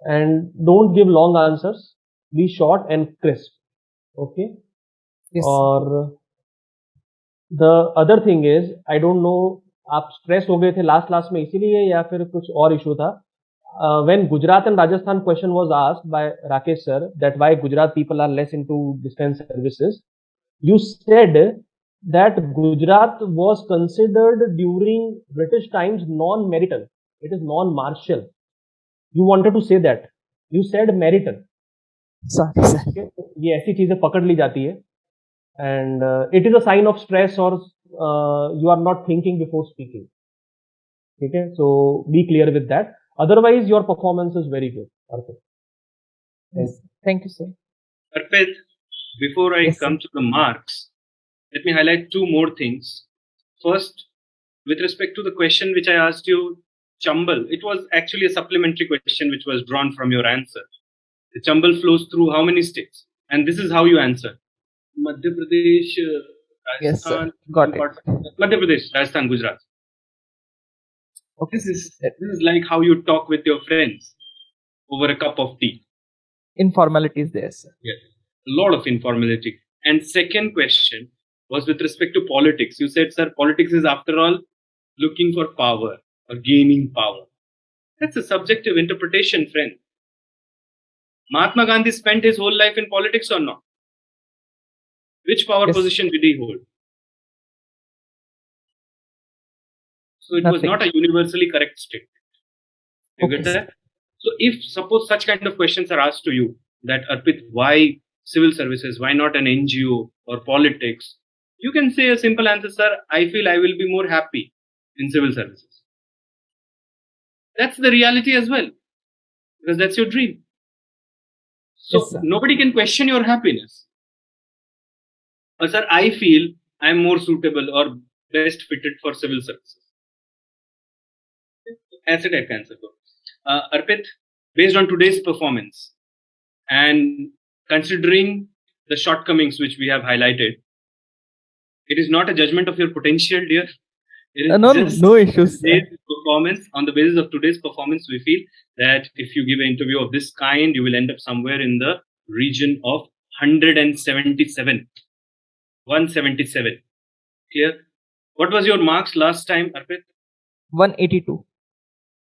Speaker 4: And don't give long answers, be short and crisp. Okay.
Speaker 2: Yes.
Speaker 4: और the other thing is, I don't know आप स्ट्रेस हो गए थे लास्ट में इसीलिए या फिर कुछ और इशू था. When Gujarat and Rajasthan question was asked by Rakesh sir that why Gujarat people are less into defense services, you said that Gujarat was considered during British times non-marital. It is non-martial. You wanted to say that. You said marital.
Speaker 2: Sorry, sir.
Speaker 4: Okay? ये ऐसी चीजें पकड़ ली जाती है, and it is a sign of stress or you are not thinking before speaking. Okay, so be clear with that. Otherwise, your performance is very good. Arpit.
Speaker 2: Yes. Thank you, sir.
Speaker 1: Arpit, before I
Speaker 2: Yes,
Speaker 1: come to the marks, let me highlight two more things. First, with respect to the question which I asked you, Chambal, it was actually a supplementary question which was drawn from your answer. The Chambal flows through how many states? And this is how you answer. Madhya Pradesh,
Speaker 2: Yes, sir.
Speaker 1: Rajasthan,
Speaker 2: Got it.
Speaker 1: Madhya Pradesh, Rajasthan, Gujarat.
Speaker 2: Okay.
Speaker 1: This is like how you talk with your friends over a cup of tea.
Speaker 2: Informality is there, sir.
Speaker 1: Yes, a lot of informality. And second question was with respect to politics. You said, sir, politics is after all looking for power or gaining power. That's a subjective interpretation, friend. Mahatma Gandhi spent his whole life in politics or not? Which power
Speaker 2: Yes.
Speaker 1: position did he hold? So it was
Speaker 2: Nothing.
Speaker 1: not a universally correct statement. You
Speaker 2: Okay,
Speaker 1: get
Speaker 2: sir.
Speaker 1: that? So if suppose such kind of questions are asked to you, that Arpit, why civil services, why not an NGO or politics? You can say a simple answer, sir, I feel I will be more happy in civil services. That's the reality as well, because that's your dream. So
Speaker 2: Yes, sir.
Speaker 1: nobody can question your happiness. Or sir, I feel I'm more suitable or best fitted for civil services. ऐसे type का answer करो. Arpit, based on today's performance and considering the shortcomings which we have highlighted, it is not a judgment of your potential, dear. It is
Speaker 2: No,
Speaker 1: just
Speaker 2: no issues, sir.
Speaker 1: today's performance. On the basis of today's performance, we feel that if you give an interview of this kind, you will end up somewhere in the region of 177. 177. Clear? What was your marks last time, Arpit?
Speaker 2: 182.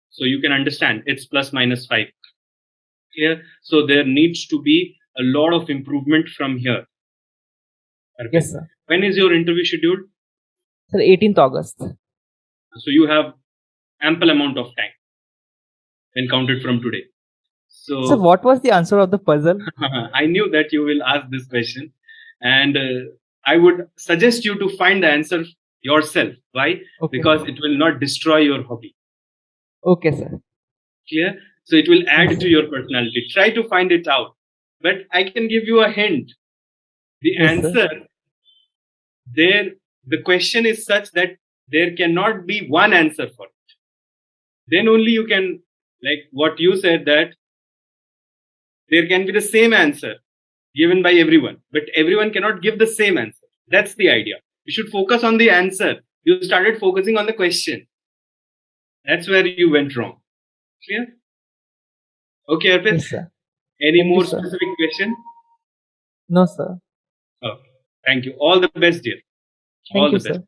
Speaker 1: So you can understand it's plus minus 5. Clear? So there needs to be a lot of improvement from here. Arpit,
Speaker 2: Yes, sir.
Speaker 1: when is your interview scheduled?
Speaker 2: Sir, 18th August.
Speaker 1: So you have ample amount of time when counted from today. So
Speaker 2: Sir, what was the answer of the puzzle?
Speaker 1: I knew that you will ask this question, and I would suggest you to find the answer yourself. Why?
Speaker 2: Okay.
Speaker 1: Because it will not destroy your hobby.
Speaker 2: Okay, sir.
Speaker 1: Clear? So it will add to your personality. Try to find it out. But I can give you a hint. The
Speaker 2: Yes, sir.
Speaker 1: answer there, the question is such that there cannot be one answer for it. Then only you can, like what you said, that there can be the same answer given by everyone, but everyone cannot give the same answer. That's the idea. You should focus on the answer. You started focusing on the question. That's where you went wrong. Clear? Okay, Arpit.
Speaker 2: Yes, sir.
Speaker 1: Any
Speaker 2: Thank you,
Speaker 1: more
Speaker 2: sir.
Speaker 1: specific question?
Speaker 2: No, sir.
Speaker 1: Okay. Thank you. All the best, dear.
Speaker 2: Thank
Speaker 1: All
Speaker 2: you,
Speaker 1: the best.
Speaker 2: sir.